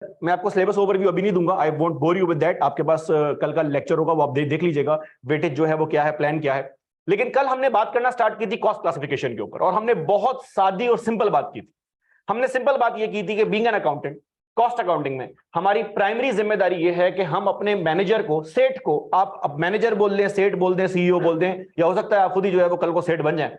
मैं आपको syllabus overview अभी नहीं दूंगा, I won't bore you with that. आपके पास कल का लेक्चर होगा, वो आप देख लीजिएगा, वेटेज जो है वो क्या है, प्लान क्या है। लेकिन कल हमने बात करना स्टार्ट की थी कॉस्ट क्लासिफिकेशन के ऊपर, और हमने बहुत सादी और सिंपल बात की थी। हमने सिंपल बात ये की थी कि being an accountant, cost accounting में हमारी प्राइमरी जिम्मेदारी ये है कि हम अपने मैनेजर को, सेठ को, आप मैनेजर बोल दें, सेठ बोल दें, सीईओ बोल दें, या हो सकता है आप खुद ही जो है वो कल को सेठ बन जाए,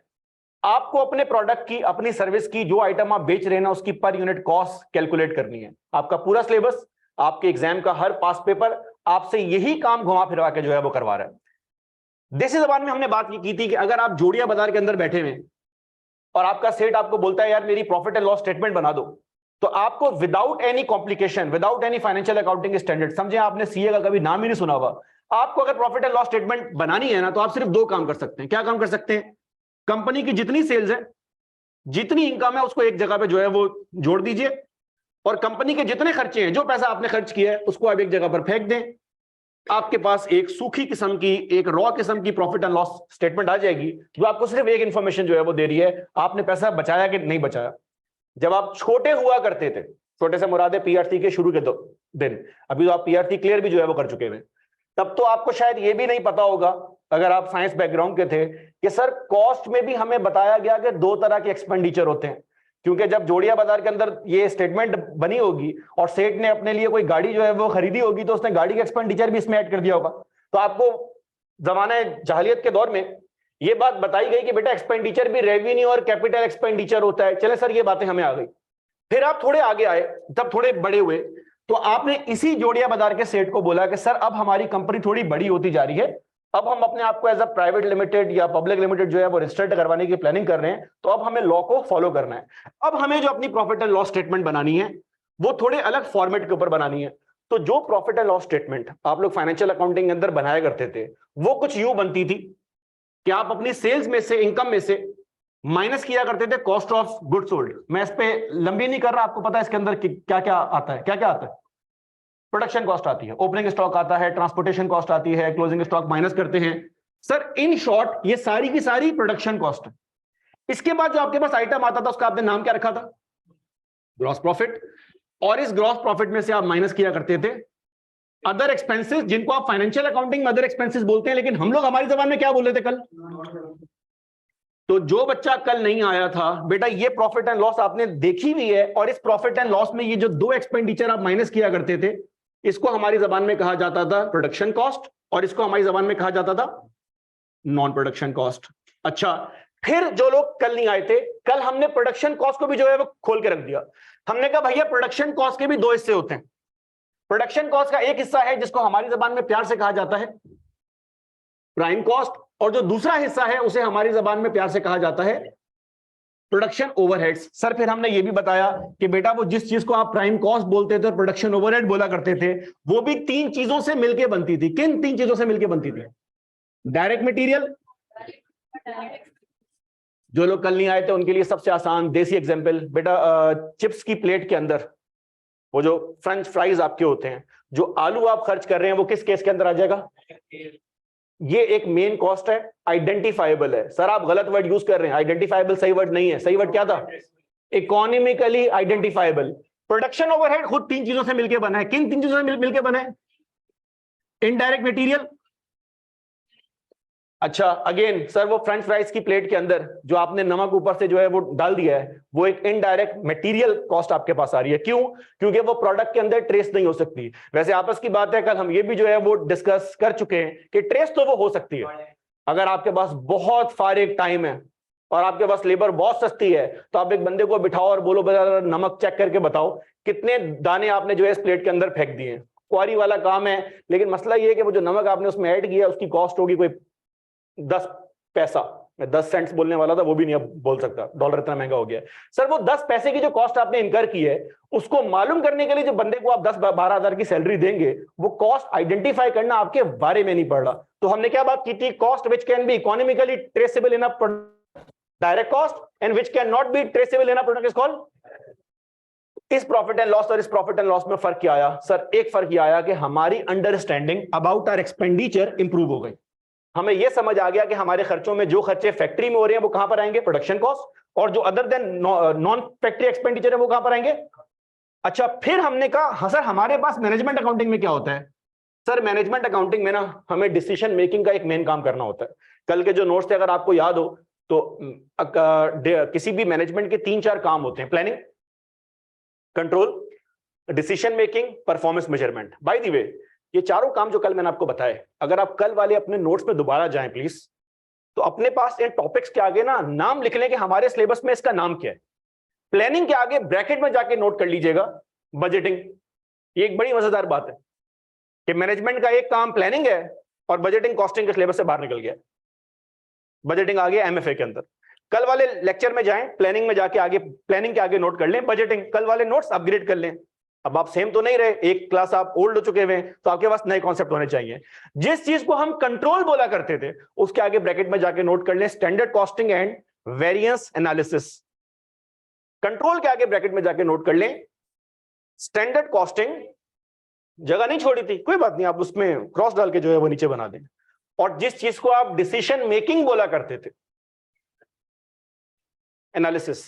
आपको अपने प्रोडक्ट की, अपनी सर्विस की, जो आइटम आप बेच रहे हैं ना, उसकी पर यूनिट कॉस्ट कैलकुलेट करनी है। आपका पूरा सिलेबस, आपके एग्जाम का हर पास पेपर आपसे यही काम घुमा फिरवा के जो है वो करवा रहा है। देसी जबान में हमने बात ये की थी कि अगर आप जोड़िया बाजार के अंदर बैठे हुए और आपका सेठ आपको बोलता है यार मेरी प्रॉफिट एंड लॉस स्टेटमेंट बना दो, तो आपको without any complication, without any financial accounting standard, समझे आपने सीए का कभी नाम ही नहीं सुना हुआ, आपको अगर प्रॉफिट एंड लॉस स्टेटमेंट बनानी है ना, तो आप सिर्फ दो काम कर सकते हैं। क्या काम कर सकते हैं? कंपनी की जितनी सेल्स है, जितनी इनकम है, उसको एक जगह पे जो है वो जोड़ दीजिए, और कंपनी के जितने खर्चे हैं, जो पैसा आपने खर्च किया है, उसको आप एक जगह पर फेंक दें। आपके पास एक सूखी किस्म की, एक रॉ किस्म की प्रॉफिट एंड लॉस स्टेटमेंट आ जाएगी, जो आपको सिर्फ एक इंफॉर्मेशन जो है वो दे रही है, आपने पैसा बचाया कि नहीं बचाया। जब आप छोटे हुआ करते थे, छोटे से मुरादे पीआरसी के शुरू के दिन, अभी तो आप पीआरसी क्लियर भी जो है वो कर चुके हैं, तब तो आपको शायद ये भी नहीं पता होगा, अगर आप साइंस बैकग्राउंड के थे, कि सर कॉस्ट में भी हमें बताया गया कि दो तरह के एक्सपेंडिचर होते हैं। क्योंकि जब जोड़िया बाजार के अंदर ये स्टेटमेंट बनी होगी और सेठ ने अपने लिए कोई गाड़ी जो है वो खरीदी होगी, तो उसने गाड़ी का एक्सपेंडिचर भी इसमें ऐड कर दिया होगा। तो आपको जमाने जहालियत के दौर में ये बात बताई गई कि बेटा एक्सपेंडिचर भी रेवेन्यू और कैपिटल एक्सपेंडिचर होता है। चले सर, ये बातें हमें आ गई। फिर आप थोड़े आगे आए, जब थोड़े बड़े हुए, तो आपने इसी जोड़िया बाजार के सेठ को बोला कि सर अब हमारी कंपनी थोड़ी बड़ी होती जा रही है, अब हम अपने आप को एज अ प्राइवेट लिमिटेड या पब्लिक लिमिटेड जो है वो रजिस्टर्ड करवाने की प्लानिंग कर रहे हैं, तो अब हमें लॉ को फॉलो करना है। अब हमें जो अपनी प्रॉफिट एंड लॉस स्टेटमेंट बनानी है, वो थोड़े अलग फॉर्मेट के ऊपर बनानी है। तो जो प्रॉफिट एंड लॉस स्टेटमेंट आप लोग फाइनेंशियल अकाउंटिंग के अंदर बनाया करते थे, वो कुछ यूं बनती थी कि आप अपनी सेल्स में से, इनकम में से माइनस किया करते थे कॉस्ट ऑफ गुड्स सोल्ड। मैं इस पे लंबी नहीं कर रहा, आपको पता है इसके अंदर क्या क्या आता है, क्या क्या आता है। प्रोडक्शन कॉस्ट आती है, ओपनिंग स्टॉक आता है, ट्रांसपोर्टेशन कॉस्ट आती है, क्लोजिंग स्टॉक माइनस करते हैं। सर इन शॉर्ट ये सारी की सारी प्रोडक्शन कॉस्ट है। इसके बाद जो आपके पास आइटम आता था, उसका आपने नाम क्या रखा था? Gross profit. और इस ग्रॉस प्रॉफिट में से आप माइनस किया करते थे अदर एक्सपेंसेस, जिनको आप फाइनेंशियल अकाउंटिंग में अदर एक्सपेंसेस बोलते हैं, लेकिन हम लोग हमारी जबान में क्या बोल रहे थे कल? तो जो बच्चा कल नहीं आया था, बेटा ये प्रॉफिट एंड लॉस आपने देखी हुई है, और इस प्रॉफिट एंड लॉस में ये जो दो एक्सपेंडिचर आप माइनस किया करते थे, इसको हमारी जबान में कहा जाता था प्रोडक्शन कॉस्ट, और इसको हमारी जबान में कहा जाता था नॉन प्रोडक्शन कॉस्ट। अच्छा, फिर जो लोग कल नहीं आए थे, कल हमने प्रोडक्शन कॉस्ट को भी जो है वो खोल के रख दिया। हमने कहा भैया प्रोडक्शन कॉस्ट के भी दो हिस्से होते हैं। प्रोडक्शन कॉस्ट का एक हिस्सा है जिसको हमारी जबान में प्यार से कहा जाता है प्राइम कॉस्ट, और जो दूसरा हिस्सा है उसे हमारी जबान में प्यार से कहा जाता है प्रोडक्शन ओवरहेड्स। सर फिर हमने ये भी बताया कि बेटा वो जिस चीज को आप प्राइम कॉस्ट बोलते थे और प्रोडक्शन ओवरहेड बोला करते थे, वो भी तीन चीजों से मिलकर बनती थी। किन तीन चीजों से मिलकर बनती थी? Direct material. जो लोग कल नहीं आए थे उनके लिए सबसे आसान देसी एग्जांपल, बेटा चिप्स की प्लेट के अंदर वो जो फ्रेंच फ्राइज आपके होते हैं, जो आलू आप खर्च कर रहे हैं, वो किस केस के अंदर आ जाएगा? ये एक मेन कॉस्ट है, आइडेंटिफाइबल है। सर आप गलत वर्ड यूज कर रहे हैं, आइडेंटिफाइबल सही वर्ड नहीं है। सही वर्ड क्या था? Economically identifiable. प्रोडक्शन ओवरहेड खुद तीन चीजों से मिलकर बना है। किन तीन चीजों से मिलकर बना है? Indirect material. अच्छा अगेन सर, वो फ्रेंच फ्राइज की प्लेट के अंदर जो आपने नमक ऊपर से जो है वो डाल दिया है, वो एक इनडायरेक्ट मटेरियल कॉस्ट आपके पास आ रही है। क्यों? क्योंकि वो प्रोडक्ट के अंदर ट्रेस नहीं हो सकती। वैसे आपस की बात है, कल हम ये भी जो है वो डिस्कस कर चुके हैं कि ट्रेस तो वो हो सकती है। अगर आपके पास बहुत फारिग टाइम है और आपके पास लेबर बहुत सस्ती है, तो आप एक बंदे को बिठाओ और बोलो नमक चेक करके बताओ कितने दाने आपने जो है इस प्लेट के अंदर फेंक दिए। क्वारी वाला काम है, लेकिन मसला ये है कि वो जो नमक आपने उसमें ऐड किया उसकी कॉस्ट होगी कोई 10 पैसा। मैं 10 सेंट्स बोलने वाला था, वो भी नहीं अब बोल सकता, डॉलर इतना महंगा हो गया है। सर वो 10 पैसे की जो कॉस्ट आपने इनकर की है, उसको मालूम करने के लिए जो बंदे को आप 10-12 हजार की सैलरी देंगे, वो कॉस्ट आइडेंटिफाई करना आपके बारे में नहीं पड़ रहा। तो हमने क्या बात की थी? Cost which can be economically traceable in a direct cost and which can not be traceable in a product is called. इस प्रॉफिट एंड लॉस और इस प्रॉफिट एंड लॉस में फर्क क्या आया? सर एक फर्क ये आया कि हमारी understanding about our expenditure improve हो गई। हमें यह समझ आ गया कि हमारे खर्चों में जो खर्चे फैक्ट्री में हो रहे हैं वो कहां पर आएंगे? Production cost. और जो other than non factory expenditure है वो कहां पर आएंगे? अच्छा, फिर हमने कहा हाँ सर हमारे पास मैनेजमेंट अकाउंटिंग में क्या होता है? सर मैनेजमेंट अकाउंटिंग में ना हमें डिसीजन मेकिंग का एक मेन काम करना होता है। कल के जो नोट्स थे अगर आपको याद हो तो किसी भी मैनेजमेंट के 3-4 काम होते हैं: planning, control, decision making, performance measurement. Bye the वे ये चारों काम जो कल मैंने आपको बताए, अगर आप कल वाले अपने नोट्स में दोबारा जाएं प्लीज, तो अपने पास इन टॉपिक्स के आगे ना नाम लिख लें कि हमारे सिलेबस में इसका नाम क्या है। प्लानिंग के आगे ब्रैकेट में जाके नोट कर लीजिएगा बजटिंग। ये एक बड़ी मजेदार बात है कि मैनेजमेंट का एक काम प्लानिंग है और बजटिंग कॉस्टिंग के सिलेबस से बाहर निकल गया। बजटिंग आ गया एमएफए के अंदर। कल वाले लेक्चर में जाएं, प्लानिंग में जाके आगे प्लानिंग के आगे नोट कर लें बजटिंग। कल वाले नोट्स अपग्रेड कर लें। अब आप सेम तो नहीं रहे, एक क्लास आप ओल्ड हो चुके हुए हैं, तो आपके पास नए कॉन्सेप्ट होने चाहिए। जिस चीज को हम कंट्रोल बोला करते थे उसके आगे ब्रैकेट में जाके नोट कर लें standard costing and variance analysis. Control के आगे ब्रैकेट में जाके नोट कर लें स्टैंडर्ड कॉस्टिंग। जगह नहीं छोड़ी थी, कोई बात नहीं, आप उसमें क्रॉस डाल के जो है वो नीचे बना दें। और जिस चीज को आप डिसीजन मेकिंग बोला करते थे, एनालिसिस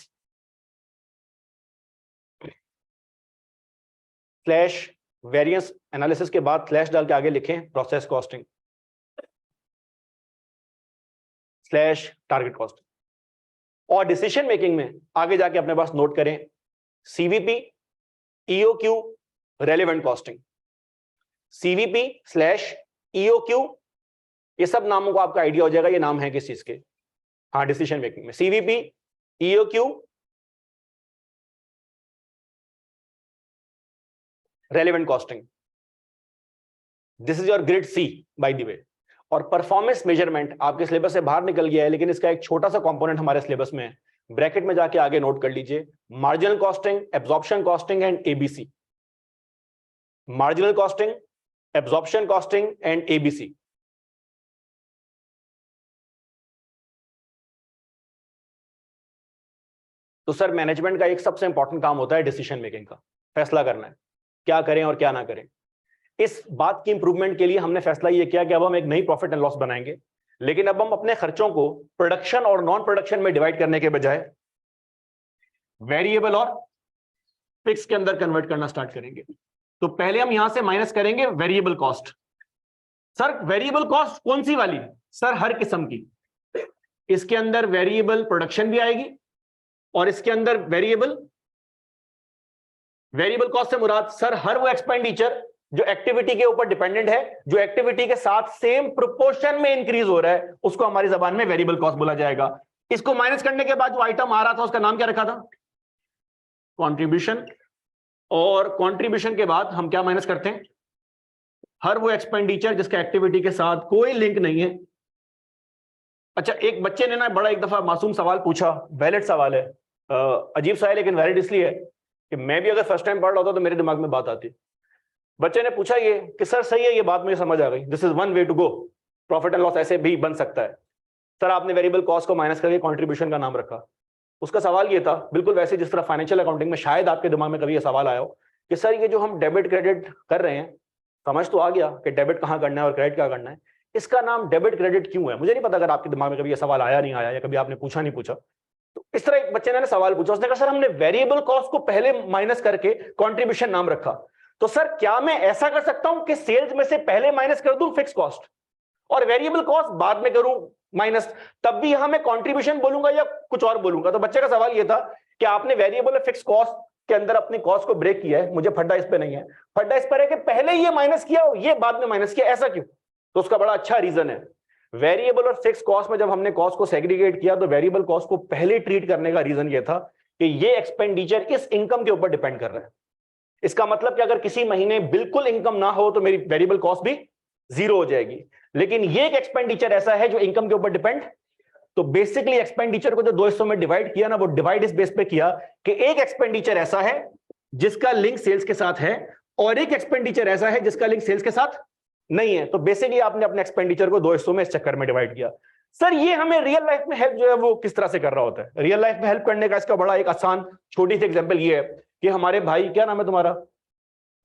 स्लैश वेरिएंस एनालिसिस के बाद स्लैश डाल के आगे लिखें process costing slash target costing. और डिसीजन मेकिंग में आगे जाके अपने पास नोट करें CVP, EOQ, relevant costing. CVP slash EOQ, ये सब नामों को आपका आइडिया हो जाएगा ये नाम है किस चीज के। हाँ, डिसीजन मेकिंग में CVP, EOQ, relevant costing. This is your grade C by the way. और परफॉर्मेंस मेजरमेंट आपके सिलेबस से बाहर निकल गया है, लेकिन इसका एक छोटा सा कंपोनेंट हमारे सिलेबस में है। ब्रैकेट में जाके आगे नोट कर लीजिए marginal costing, absorption costing and ABC. Marginal costing, absorption costing and ABC. तो सर मैनेजमेंट का एक सबसे इंपॉर्टेंट काम होता है डिसीजन मेकिंग का, फैसला करना है क्या करें और क्या ना करें। इस बात की इंप्रूवमेंट के लिए हमने फैसला ये किया कि अब हम एक नई प्रॉफिट एंड लॉस बनाएंगे, लेकिन अब हम अपने खर्चों को प्रोडक्शन और नॉन प्रोडक्शन में डिवाइड करने के बजाय वेरिएबल और फिक्स के अंदर कन्वर्ट करना स्टार्ट करेंगे। तो पहले हम यहां से माइनस करेंगे variable cost. Sir variable cost कौन सी वाली? सर हर किस्म की। इसके अंदर वेरिएबल प्रोडक्शन भी आएगी और इसके अंदर वेरिएबल कॉस्ट से मुराद सर हर वो एक्सपेंडिचर जो एक्टिविटी के ऊपर डिपेंडेंट है, जो एक्टिविटी के साथ सेम प्रोपोर्शन में इंक्रीज हो रहा है, उसको हमारी जबान में वेरिएबल कॉस्ट बोला जाएगा। इसको माइनस करने के बाद जो आइटम आ रहा था उसका नाम क्या रखा था? कंट्रीब्यूशन। और कंट्रीब्यूशन के बाद हम क्या माइनस करते हैं? हर वो एक्सपेंडिचर जिसका एक्टिविटी के साथ कोई लिंक नहीं है। अच्छा, एक बच्चे ने ना बड़ा एक दफा मासूम सवाल पूछा, वैलिड सवाल है, अजीब सा है लेकिन वैलिड इसलिए है कि मैं भी अगर फर्स्ट टाइम पढ़ रहा होता तो मेरे दिमाग में बात आती। बच्चे ने पूछा ये कि सर सही है, ये बात मुझे समझ आ गई, this is one way to go, profit and loss ऐसे भी बन सकता है। सर आपने वेरिएबल कॉस्ट को माइनस करके कंट्रीब्यूशन का नाम रखा। उसका सवाल ये था, बिल्कुल वैसे जिस तरह फाइनेंशियल अकाउंटिंग में शायद आपके दिमाग में कभी ये सवाल आया हो कि सर ये जो हम डेबिट क्रेडिट कर रहे हैं, समझ तो आ गया कि डेबिट कहाँ करना है और क्रेडिट क्या करना है, इसका नाम डेबिट क्रेडिट क्यों है? मुझे नहीं पता अगर आपके दिमाग में कभी ये सवाल आया नहीं आया या कभी आपने पूछा नहीं पूछा। तो इस तरह एक बच्चे ने सवाल पूछा, उसने कहा सर हमने वेरिएबल कॉस्ट को पहले माइनस करके कंट्रीब्यूशन नाम रखा, तो सर क्या मैं ऐसा कर सकता हूं कि सेल्स में से पहले माइनस कर दूं फिक्स कॉस्ट और वेरिएबल कॉस्ट बाद में करूं माइनस, तब भी यहां मैं कंट्रीब्यूशन बोलूंगा या कुछ और बोलूंगा? तो बच्चे का सवाल यह था कि आपने वेरिएबल और फिक्स कॉस्ट के अंदर अपनी कॉस्ट को ब्रेक किया है, मुझे फड्डा इस पे नहीं है, फड्डा इस पर है कि पहले ये माइनस किया और ये बाद में माइनस किया, ऐसा क्यों? तो उसका बड़ा अच्छा रीजन है। वेरिएबल और फिक्स कॉस्ट में जब हमने कॉस्ट को सेग्रीगेट किया तो वेरिएबल कॉस्ट को पहले ट्रीट करने का रीजन ये था कि ये एक्सपेंडिचर इस इनकम के ऊपर डिपेंड कर रहा है। इसका मतलब कि अगर किसी महीने बिल्कुल इनकम ना हो तो मेरी वेरिएबल कॉस्ट भी जीरो हो जाएगी, लेकिन ये एक एक्सपेंडिचर ऐसा है जो इनकम के ऊपर डिपेंड। तो बेसिकली एक्सपेंडिचर को जो दो हिस्सों में डिवाइड किया ना, वो डिवाइड इस बेस पे किया कि एक एक्सपेंडिचर ऐसा है जिसका लिंक सेल्स के साथ है और एक एक्सपेंडिचर ऐसा है जिसका लिंक सेल्स के साथ नहीं है। तो बेसिकली आपने अपने एक्सपेंडिचर को दो हिस्सों में इस चक्कर में डिवाइड किया। सर ये हमें रियल लाइफ में हेल्प जो है वो किस तरह से कर रहा होता है? रियल लाइफ में हेल्प करने का इसका बड़ा एक आसान छोटी सी एग्जांपल ये है कि हमारे भाई, क्या नाम है तुम्हारा,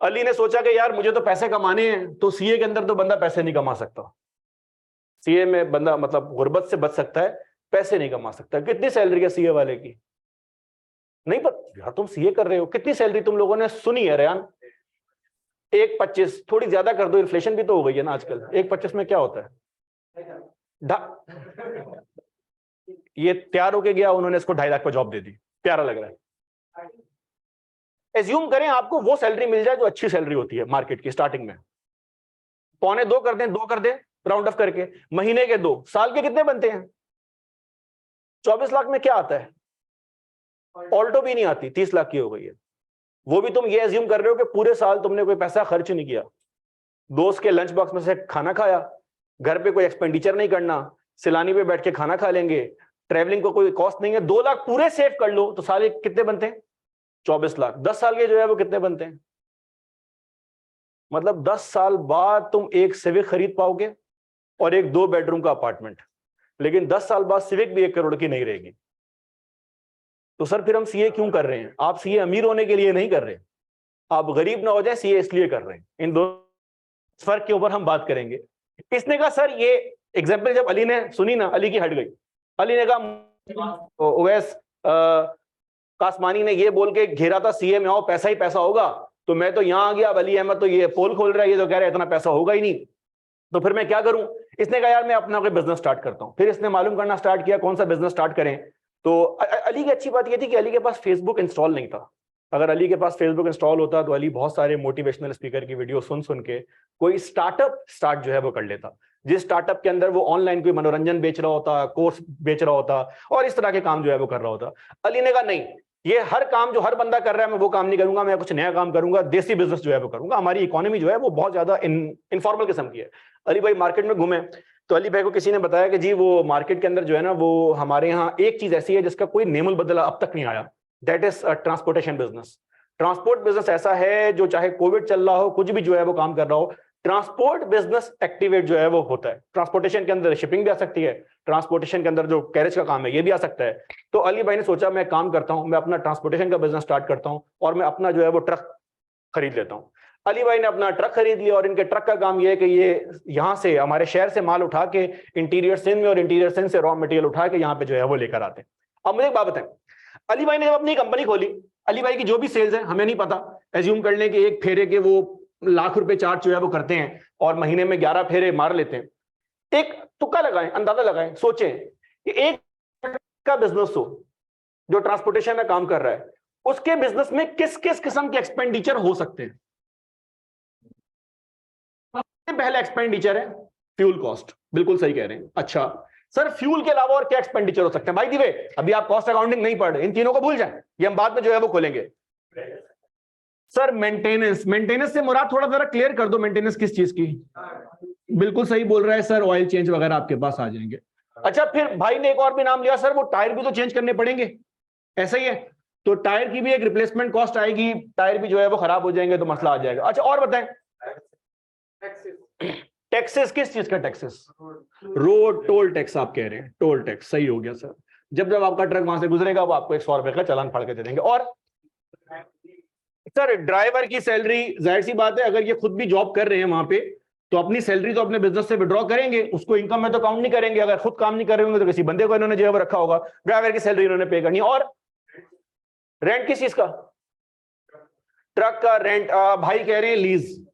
अली ने सोचा कि यार मुझे तो पैसे कमाने हैं, तो सीए के अंदर तो बंदा पैसे नहीं कमा सकता, सीए में बंदा मतलब गुर्बत से बच सकता है, पैसे नहीं कमा सकता। कितनी सैलरी है सीए वाले की? नहीं पर यार तुम सीए कर रहे हो, कितनी सैलरी तुम लोगों ने सुनी है रेयान? 1.25, थोड़ी ज्यादा कर दो, इन्फ्लेशन भी तो हो गई है ना आजकल। 1.25 में क्या होता है? ये तैयार होके गया, उन्होंने इसको 2.5 लाख पर जॉब दे दी, प्यारा लग रहा है। एज्यूम करें आपको वो सैलरी मिल जाए जो अच्छी सैलरी होती है मार्केट की स्टार्टिंग में, 2.25 कर दें, 2 कर दें राउंड ऑफ करके, महीने के 2, साल के कितने बनते हैं? 24 लाख में क्या आता है? ऑल्टो भी नहीं आती, 30 लाख की हो गई है। वो भी तुम ये एज्यूम कर रहे हो कि पूरे साल तुमने कोई पैसा खर्च नहीं किया, दोस्त के लंच बॉक्स में से खाना खाया, घर पे कोई एक्सपेंडिचर नहीं करना, सिलानी पे बैठ के खाना खा लेंगे, ट्रेवलिंग को कोई कॉस्ट नहीं है, 2 लाख पूरे सेव कर लो तो साल कितने बनते हैं? 24 लाख। 10 साल के जो है वो कितने बनते हैं? मतलब 10 साल बाद तुम एक सिविक खरीद पाओगे और एक 2 बेडरूम का अपार्टमेंट, लेकिन 10 साल बाद सिविक भी 1 करोड़ की नहीं रहेगी। तो सर फिर हम सीए क्यों कर रहे हैं? आप सीए अमीर होने के लिए नहीं कर रहे, आप गरीब ना हो जाए सीए इसलिए कर रहे हैं। इन दो फर्क के ऊपर हम बात करेंगे। इसने कहा सर ये एग्जाम्पल जब अली ने सुनी ना, अली की हट गई। अली ने कहा ओवैस कासमानी ने ये बोल के घेरा था सीए में आओ पैसा ही पैसा होगा, तो मैं तो यहां आ गया, अब अली अहमद तो ये पोल खोल रहा है, ये तो कह रहा है इतना पैसा होगा ही नहीं, तो फिर मैं क्या करूं? इसने कहा यार मैं अपना कोई बिजनेस स्टार्ट करता हूं। फिर इसने मालूम करना स्टार्ट किया कौन सा बिजनेस स्टार्ट करें। तो अली की अच्छी बात ये थी कि अली के पास फेसबुक इंस्टॉल नहीं था। अगर अली के पास फेसबुक इंस्टॉल होता तो अली बहुत सारे मोटिवेशनल स्पीकर की वीडियो सुन सुन के कोई स्टार्टअप स्टार्ट जो है वो कर लेता, जिस स्टार्टअप के अंदर वो ऑनलाइन कोई मनोरंजन बेच रहा होता, कोर्स बेच रहा होता और इस तरह के काम जो है वो कर रहा होता। अली ने कहा नहीं, ये हर काम जो हर बंदा कर रहा है मैं वो काम नहीं करूंगा, मैं कुछ नया काम करूंगा, देसी बिजनेस जो है वो करूंगा। हमारी इकोनॉमी जो है वो बहुत ज्यादा इनफॉर्मल किस्म की है। अली भाई मार्केट में घूमे तो अली भाई को किसी ने बताया कि जी वो मार्केट के अंदर जो है ना, वो हमारे यहाँ एक चीज ऐसी है जिसका कोई नेमुल बदला अब तक नहीं आया, that is transportation business. Transport business ऐसा है जो चाहे कोविड चल रहा हो, कुछ भी जो है वो काम कर रहा हो, ट्रांसपोर्ट बिजनेस एक्टिवेट जो है वो होता है। ट्रांसपोर्टेशन के अंदर शिपिंग भी आ सकती है, ट्रांसपोर्टेशन के अंदर जो कैरेज का काम है ये भी आ सकता है। तो अली भाई ने सोचा मैं काम करता हूं, मैं अपना ट्रांसपोर्टेशन का बिजनेस स्टार्ट करता हूं और मैं अपना जो है वो ट्रक खरीद लेता हूं। अली भाई ने अपना ट्रक खरीद लिया और इनके ट्रक का काम यह है कि ये यहां से हमारे शहर से माल उठा के इंटीरियर सिंध में और इंटीरियर सिंध से रॉ मटेरियल उठा के यहाँ पे जो है वो लेकर आते हैं। अब मुझे एक बात बताएं, अली भाई ने जब अपनी कंपनी खोली, अली भाई की जो भी सेल्स है हमें नहीं पता, एज्यूम कर लें कि एक फेरे के वो लाख रुपए चार्ज जो है वो करते हैं और महीने में 11 फेरे मार लेते हैं। एक तुक्का लगाएं, अंदाजा लगाएं, सोचें कि एक का बिजनेस हो जो ट्रांसपोर्टेशन में काम कर रहा है, उसके बिजनेस में किस किस किस्म के एक्सपेंडिचर हो सकते हैं? पहला एक्सपेंडिचर है फ्यूल कॉस्ट, बिल्कुल सही कह रहे हैं। अच्छा सर फ्यूल के अलावा और क्या एक्सपेंडिचर हो सकते हैं? भाई दिवे अभी आप कॉस्ट अकाउंटिंग नहीं पढ़ रहे, इन तीनों को भूल जाएं, ये हम बाद में जो है वो खोलेंगे। सर मेंटेनेंस, मेंटेनेंस से मुराद थोड़ा जरा क्लियर कर दो, मेंटेनेंस किस चीज की? बिल्कुल सही बोल रहा है सर, ऑयल चेंज वगैरह आपके पास आ जाएंगे। अच्छा फिर भाई ने एक और भी नाम लिया, सर वो टायर भी तो चेंज करने पड़ेंगे, ऐसा ही है? तो टायर की भी एक रिप्लेसमेंट कॉस्ट आएगी, टायर भी जो है वो खराब हो जाएंगे तो मसला आ जाएगा। अच्छा और बताएं, टैक्सेस, किस चीज का टैक्सेस? रोड टोल टैक्स आप कह रहे हैं, टोल टैक्स, सही हो गया सर। जब जब आपका ट्रक वहां से गुजरेगा वो आपको 100 रुपए का चालान फाड़ के दे देंगे। और सर ड्राइवर की सैलरी, जाहिर सी बात है अगर ये खुद भी जॉब कर रहे हैं वहां पे तो अपनी सैलरी तो अपने बिजनेस से विड्रॉ करेंगे, उसको इनकम में तो काउंट नहीं करेंगे। अगर खुद काम नहीं कर रहे होंगे तो किसी बंदे को इन्होंने जो है वो रखा होगा, ड्राइवर की सैलरी इन्होंने पे करनी। और रेंट किस चीज का? ट्रक का रेंट। भाई कह रहे हैं लीज।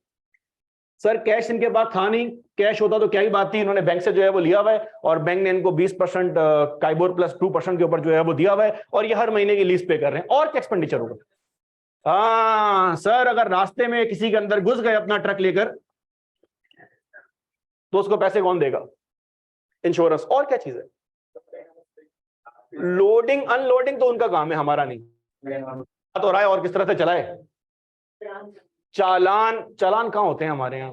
सर कैश इनके पास था नहीं, कैश होता तो क्या ही बात थी, इन्होंने बैंक से जो है वो लिया हुआ है और बैंक ने इनको 20% काइबोर प्लस 2% के ऊपर जो है वो दिया हुआ है और ये हर महीने की लीज पे कर रहे हैं। और क्या एक्सपेंडिचर होगा? हाँ सर अगर रास्ते में किसी के अंदर घुस गए अपना ट्रक लेकर तो उसको पैसे कौन देगा? इंश्योरेंस। और क्या चीज है? लोडिंग अनलोडिंग तो उनका काम है, हमारा नहीं। तो रहा है और किस तरह से चलाए? चालान, चालान कहाँ होते हैं हमारे यहाँ?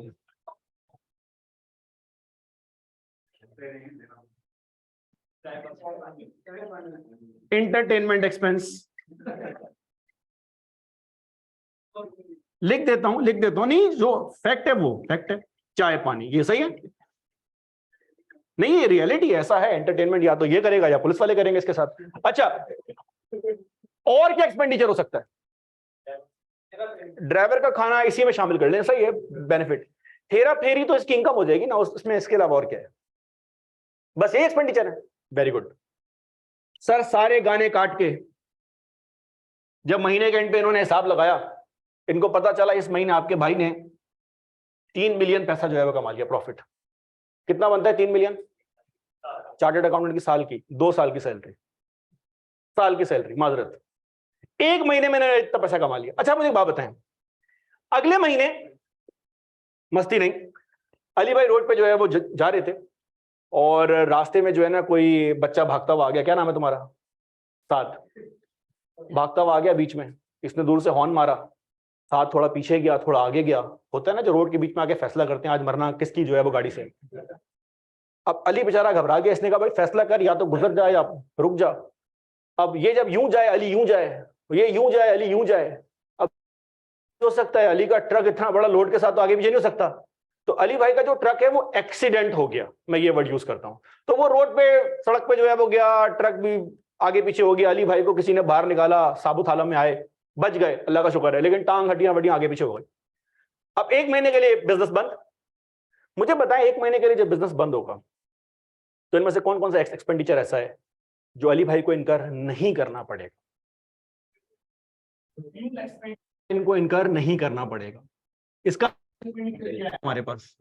Entertainment expense. लिख देता हूं नहीं, जो फैक्ट है वो फैक्ट है, चाय पानी, ये सही है नहीं? ये रियलिटी ऐसा है, एंटरटेनमेंट या तो ये करेगा या पुलिस वाले करेंगे इसके साथ। अच्छा और क्या एक्सपेंडिचर हो सकता है? ड्राइवर का खाना इसी में शामिल कर लें, सही है, बेनिफिट। हेरा फेरी तो इसकी इनकम हो जाएगी ना उसमें, इसके अलावा और क्या है? बस ये एक्सपेंडिचर है, वेरी गुड। सर सारे गाने काट के जब महीने के एंड पे इन्होंने हिसाब लगाया, इनको पता चला इस महीने आपके भाई ने 3 मिलियन पैसा जो है वो कमा लिया प्रॉफिट। कितना बनता है 3 मिलियन? चार्टर्ड अकाउंटेंट की साल की, 2 साल की सैलरी, साल की सैलरी माजरत, 1 महीने में इन्होंने इतना पैसा कमा लिया। अच्छा मुझे एक बात बताएं, अगले महीने मस्ती नहीं, अली भाई रोड पे जो है वो जा रहे थे और रास्ते में जो है ना कोई बच्चा भागता हुआ आ गया। क्या नाम है तुम्हारा? साथ। भागता हुआ आ गया बीच में, इसने दूर से हॉर्न मारा, साथ थोड़ा पीछे गया, थोड़ा आगे गया। होता है ना जो रोड के बीच में आके फैसला करते हैं आज मरना किसकी जो है वो गाड़ी से। अब अली बेचारा घबरा गया, इसने कहा भाई फैसला कर, या तो गुजर जाए या रुक जा। अब ये जब यूं जाए अली यूं जाए, ये यूं जाए अली यूं जाए, अब हो सकता है अली का ट्रक इतना बड़ा लोड के साथ तो आगे पीछे नहीं हो सकता, तो अली भाई का जो ट्रक है वो एक्सीडेंट हो गया, मैं ये वर्ड यूज करता हूं। तो वो रोड पे सड़क पे जो है वो गया, ट्रक भी आगे पीछे हो गया, अली भाई को किसी ने बाहर निकाला, साबुत हालत में आए, बच गए, अल्लाह का शुक्र है, लेकिन टांग हड्डियां वड्डियां आगे पीछे हो गई। अब 1 महीने के लिए बिजनेस बंद। मुझे बताएं 1 महीने के लिए जब बिजनेस बंद होगा तो इनमें से कौन कौन सा एक्सपेंडिचर ऐसा है जो अली भाई को इनकर नहीं करना पड़ेगा? इनको इनकर नहीं करना पड़ेगा। इसका हमारे पास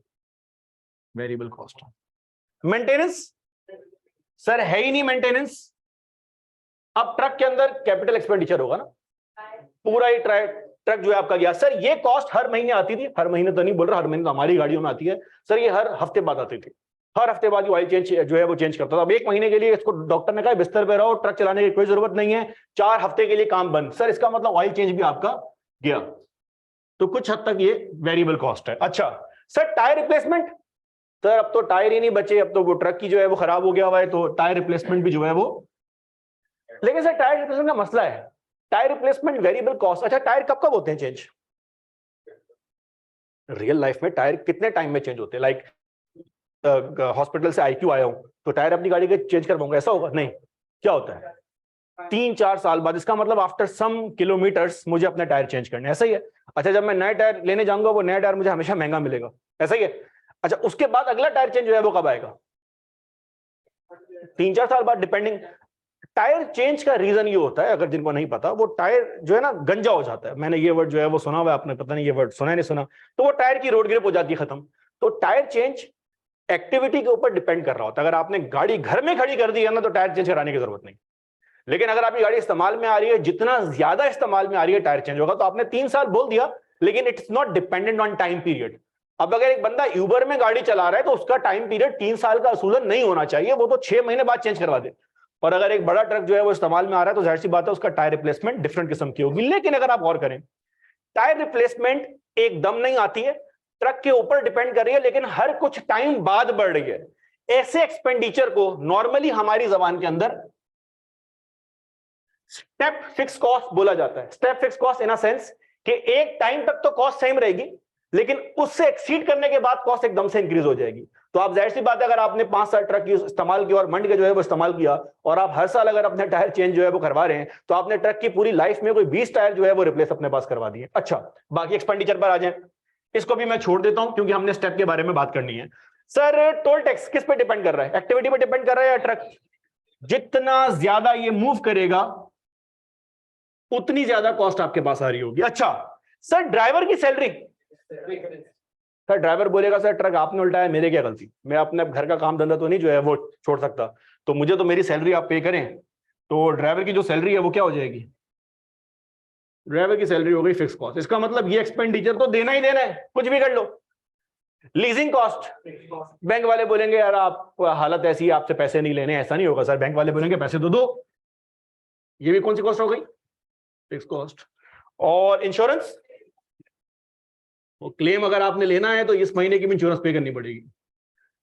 वेरिएबल कॉस्ट। मेंटेनेंस सर है ही नहीं मेंटेनेंस। अब ट्रक के अंदर कैपिटल एक्सपेंडिचर होगा ना, पूरा ही ट्रक जो है आपका गया। सर ये कॉस्ट हर महीने आती थी, हर महीने तो नहीं बोल रहा, हर महीने तो हमारी गाड़ियों में आती है सर, ये हर हफ्ते बाद आती थी, हर हफ्ते बाद ऑयल चेंज जो है वो चेंज करता था। अब 1 महीने के लिए इसको डॉक्टर ने कहा बिस्तर पे रहो, ट्रक चलाने की कोई जरूरत नहीं है, 4 हफ्ते के लिए काम बंद। सर इसका मतलब ऑयल चेंज भी आपका गया, तो कुछ हद तक ये वेरिएबल कॉस्ट है। अच्छा सर टायर रिप्लेसमेंट, सर अब तो टायर ही नहीं बचे, अब तो वो ट्रक की जो है वो खराब हो गया हुआ है, तो टायर रिप्लेसमेंट भी जो है वो। लेकिन सर टायर रिप्लेसमेंट का मसला है, टायर रिप्लेसमेंट वेरिएबल कॉस्ट। अच्छा टायर कब कब होते हैं चेंज? रियल लाइफ में टायर कितने टाइम में चेंज होते हैं? लाइक हॉस्पिटल से आईक्यू आया हूं तो टायर अपनी गाड़ी के चेंज करवाऊंगा, ऐसा होगा? नहीं। क्या होता है 3-4 साल बाद, इसका मतलब आफ्टर सम किलोमीटर्स मुझे अपने टायर चेंज करने, ऐसा ही है। अच्छा जब मैं नया टायर लेने जाऊंगा वो नया टायर मुझे हमेशा महंगा मिलेगा, ऐसा ही है। अच्छा उसके बाद अगला टायर चेंज जो है वो कब आएगा? 3-4 साल बाद, डिपेंडिंग। टायर चेंज का रीजन ये होता है, अगर जिनको नहीं पता, वो टायर जो है ना गंजा हो जाता है। मैंने ये वर्ड जो है वो सुना हुआ है, आपने पता नहीं ये वर्ड सुना नहीं सुना, तो वो टायर की रोड ग्रिप हो जाती है खत्म। तो टायर चेंज एक्टिविटी के ऊपर डिपेंड कर रहा होता है। अगर आपने गाड़ी घर में खड़ी कर दी है ना तो टायर चेंज कराने की जरूरत नहीं, लेकिन अगर आपकी गाड़ी इस्तेमाल में आ रही है, जितना ज्यादा इस्तेमाल में आ रही है टायर चेंज होगा। तो आपने 3 साल बोल दिया, लेकिन it's not dependent on time period. अब अगर एक बंदा यूबर में गाड़ी चला रहा है तो उसका टाइम पीरियड 3 साल का असूलन नहीं होना चाहिए, वो तो 6 महीने बाद चेंज करवा दे। और अगर एक बड़ा ट्रक जो है वो इस्तेमाल में आ रहा है तो जाहिर सी बात है उसका टायर रिप्लेसमेंट डिफरेंट किस्म की होगी। लेकिन अगर आप गौर करें, टायर रिप्लेसमेंट एकदम नहीं आती है, ट्रक के ऊपर डिपेंड कर रही है, लेकिन हर कुछ टाइम बाद बढ़ रही है। ऐसे एक्सपेंडिचर को नॉर्मली हमारी जबान के अंदर स्टेप फिक्स कॉस्ट बोला जाता है। Step fix cost in a sense कि एक टाइम तक तो कॉस्ट सेम रहेगी, लेकिन उससे एक्सीड करने के बाद कॉस्ट एकदम से इंक्रीज हो जाएगी। तो आप जाहिर सी बात है, अगर आपने 5 साल ट्रक इस्तेमाल किया और मंड के जो है वो इस्तेमाल किया, और आप हर साल अगर अपने टायर चेंज जो है वो करवा रहे हैं, तो आपने ट्रक की पूरी लाइफ में कोई 20 टायर जो है वो रिप्लेस अपने पास करवा दिए। अच्छा बाकी एक्सपेंडिचर पर आ जाए, इसको भी मैं छोड़ देता हूं क्योंकि हमने स्टेप के बारे में बात करनी है। सर टोल टैक्स किस पे डिपेंड कर रहा है? एक्टिविटी पे डिपेंड कर रहा है या ट्रक? जितना ज्यादा ये मूव करेगा उतनी ज्यादा कॉस्ट आपके पास आ रही होगी। अच्छा सर ड्राइवर की सैलरी, सर ड्राइवर बोलेगा सर ट्रक आपने उल्टाया, मेरे क्या गलती, मैं अपने घर का काम धंधा तो नहीं जो है वो छोड़ सकता, तो मुझे तो मेरी सैलरी आप पे करें। तो ड्राइवर की जो सैलरी है वो क्या हो जाएगी? ड्राइवर की सैलरी हो गई फिक्स कॉस्ट। इसका मतलब ये एक्सपेंडिचर तो देना ही देना है, कुछ भी कर लो। लीजिंग कॉस्ट, बैंक वाले बोलेंगे यार आप हालत ऐसी है आपसे पैसे नहीं लेने, ऐसा नहीं होगा सर, बैंक वाले बोलेंगे पैसे तो दो। ये भी कौन सी कॉस्ट हो गई? Fix cost. और इंश्योरेंस, वो क्लेम अगर आपने लेना है तो इस महीने की भी इंश्योरेंस पे करनी पड़ेगी।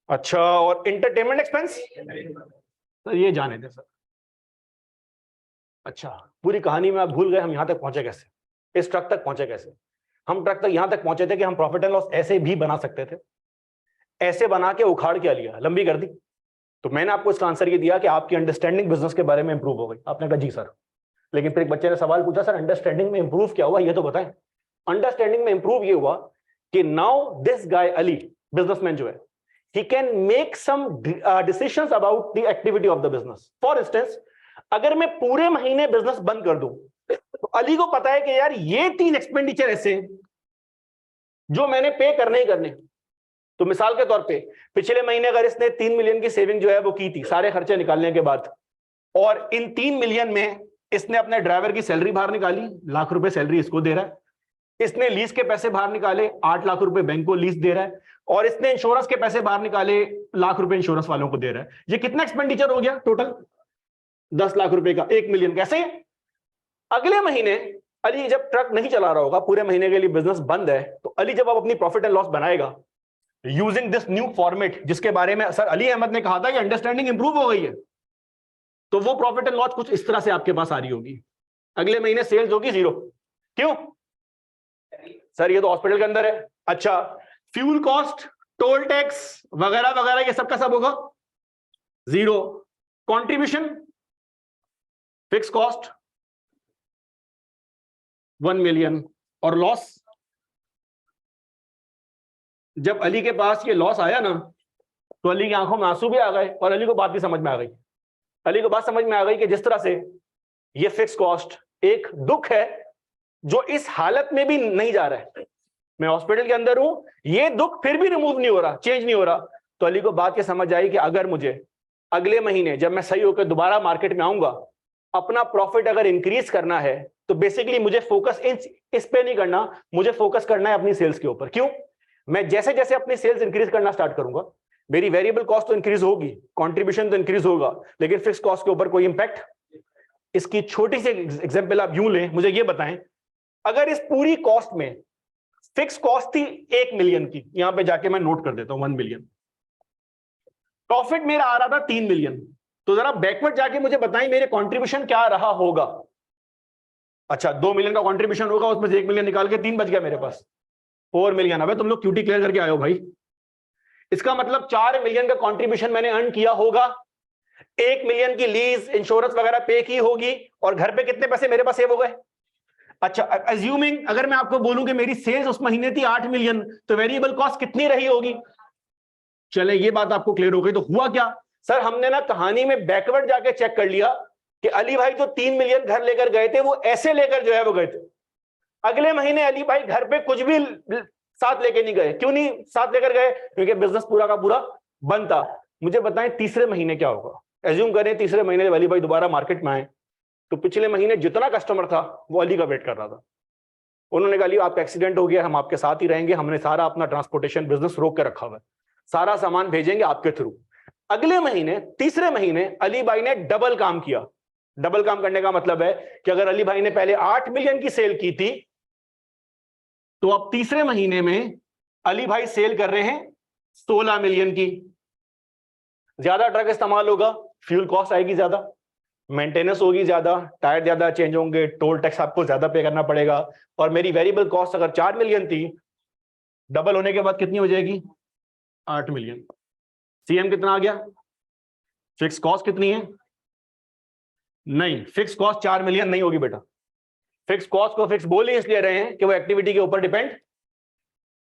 अच्छा और इंटरटेनमेंट एक्सपेंस, सर ये जाने दे सर। अच्छा पूरी कहानी में आप भूल गए हम यहां तक पहुंचे कैसे, इस ट्रक तक पहुंचे कैसे? हम ट्रक तक यहां तक पहुंचे थे कि हम प्रॉफिट एंड लॉस ऐसे भी बना सकते थे, ऐसे बना के उखाड़ क्या लिया, लंबी कर दी। तो मैंने आपको इसका आंसर ये दिया कि आपकी अंडरस्टैंडिंग बिजनेस के बारे में इंप्रूव हो गई। आपने कहा जी सर, लेकिन फिर एक बच्चे ने सवाल पूछा सर अंडरस्टैंडिंग में इंप्रूव क्या हुआ ये तो बताएं। अंडरस्टैंडिंग में इंप्रूव ये हुआ कि now this guy Ali businessman जो है, he can make some decisions about the activity of the business. For instance, अगर मैं पूरे महीने बिजनेस बंद कर दूं तो अली को पता है कि यार ये 3 एक्सपेंडिचर ऐसे हैं जो मैंने पे करने ही करने। तो मिसाल के तौर पे पिछले महीने अगर इसने 3 मिलियन की सेविंग जो है वो की थी सारे खर्चे निकालने के बाद, और इन 3 मिलियन में इसने अपने ड्राइवर की सैलरी बाहर निकाली, लाख रुपए सैलरी इसको दे रहा है, इसने लीज के पैसे बाहर निकाले, 8 लाख रुपए बैंक को लीज दे रहा है, और इसने इंश्योरेंस के पैसे बाहर निकाले, लाख रुपए इंश्योरेंस वालों को दे रहा है। ये कितना एक्सपेंडिचर हो गया टोटल? 10 लाख रुपए का 1 मिलियन। कैसे? अगले महीने अली जब ट्रक नहीं चला रहा होगा, पूरे महीने के लिए बिजनेस बंद है, तो अली जब अब अपनी प्रॉफिट एंड लॉस बनाएगा यूजिंग दिस न्यू फॉर्मेट, जिसके बारे में सर अली अहमद ने कहा था कि अंडरस्टैंडिंग इंप्रूव हो गई है, तो वो प्रॉफिट एंड लॉस कुछ इस तरह से आपके पास आ रही होगी। अगले महीने सेल्स होगी 0। क्यों सर? ये तो हॉस्पिटल के अंदर है। अच्छा, फ्यूल कॉस्ट, टोल टैक्स वगैरह वगैरह ये सब का सब होगा 0। कंट्रीब्यूशन, फिक्स कॉस्ट 1 मिलियन, और लॉस, जब अली के पास ये लॉस आया ना तो अली की आंखों में आंसू भी आ गए, और अली को बात भी समझ में आ गई। अली को बात समझ में आ गई कि जिस तरह से ये फिक्स कॉस्ट एक दुख है जो इस हालत में भी नहीं जा रहा है, मैं हॉस्पिटल के अंदर हूं, ये दुख फिर भी रिमूव नहीं हो रहा, चेंज नहीं हो रहा। तो अली को बात ये समझ आई कि अगर मुझे अगले महीने जब मैं सही होकर दोबारा मार्केट में आऊंगा, अपना प्रॉफिट अगर इंक्रीज करना है, तो बेसिकली मुझे फोकस इस पे नहीं करना, मुझे फोकस करना है अपनी सेल्स के ऊपर। क्यों? मैं जैसे जैसे अपनी सेल्स इंक्रीज करना स्टार्ट करूंगा, मेरी वेरिएबल कॉस्ट तो इंक्रीज होगी, कंट्रीब्यूशन तो इंक्रीज होगा, लेकिन फिक्स कॉस्ट के ऊपर कोई इंपैक्ट। इसकी छोटी सी एग्जांपल आप यूं लें, मुझे ये बताएं, अगर इस पूरी कॉस्ट में फिक्स कॉस्ट थी 1 मिलियन की, यहां पे जाके मैं नोट कर देता हूं 1 मिलियन, प्रॉफिट मेरा आ रहा था 3 मिलियन, तो जरा बैकवर्ड जाके मुझे बताएं मेरे कंट्रीब्यूशन क्या रहा होगा। अच्छा, 2 मिलियन का कंट्रीब्यूशन होगा, उसमें से 1 मिलियन निकाल के 3 बच गया मेरे पास, 4 मिलियन। अबे तुम लोग क्यूटी क्लियर करके आयो भाई। इसका मतलब 4 मिलियन का कंट्रीब्यूशन मैंने अर्न किया होगा, 1 मिलियन की लीज इंश्योरेंस वगैरह पे की होगी, और घर पे कितने पैसे मेरे पास सेव हो गए। अच्छा, अज्यूमिंग अगर मैं आपको बोलूं कि मेरी सेल्स उस महीने थी 8 मिलियन, तो वेरिएबल कॉस्ट कितनी रही होगी? चले ये बात आपको क्लियर हो गई। तो हुआ क्या सर, हमने ना कहानी में बैकवर्ड जाके चेक कर लिया कि अली भाई जो 3 मिलियन घर लेकर गए थे, वो ऐसे लेकर जो है वो गए थे। अगले महीने अली भाई घर पे कुछ भी साथ लेके नहीं गए। क्यों नहीं साथ लेकर गए? क्योंकि बिजनेस पूरा का पूरा बंद था। मुझे बताएं तीसरे महीने क्या होगा? एज्यूम करें तीसरे महीने अली भाई दोबारा मार्केट में आए, तो पिछले महीने जितना कस्टमर था वो अली का वेट कर रहा था। उन्होंने कहा अली आपका एक्सीडेंट हो गया, हम आपके साथ ही रहेंगे, हमने सारा अपना ट्रांसपोर्टेशन बिजनेस रोक के रखा हुआ है, सारा सामान भेजेंगे आपके थ्रू। अगले महीने तीसरे महीने अली भाई ने डबल काम किया। डबल काम करने का मतलब है कि अगर अली भाई ने पहले 8 मिलियन की सेल की थी, तो अब तीसरे महीने में अली भाई सेल कर रहे हैं 16 मिलियन की। ज्यादा ट्रक इस्तेमाल होगा, फ्यूल कॉस्ट आएगी ज्यादा, मेंटेनेंस होगी ज्यादा, टायर ज्यादा चेंज होंगे, टोल टैक्स आपको ज्यादा पे करना पड़ेगा, और मेरी वेरिएबल कॉस्ट अगर 4 मिलियन थी, डबल होने के बाद कितनी हो जाएगी? 8 मिलियन। सीएम कितना आ गया? फिक्स कॉस्ट कितनी है? नहीं, फिक्स कॉस्ट 4 मिलियन नहीं होगी बेटा। फिक्स कॉस्ट को फिक्स बोल ही इसलिए रहे हैं कि वो एक्टिविटी के ऊपर डिपेंड,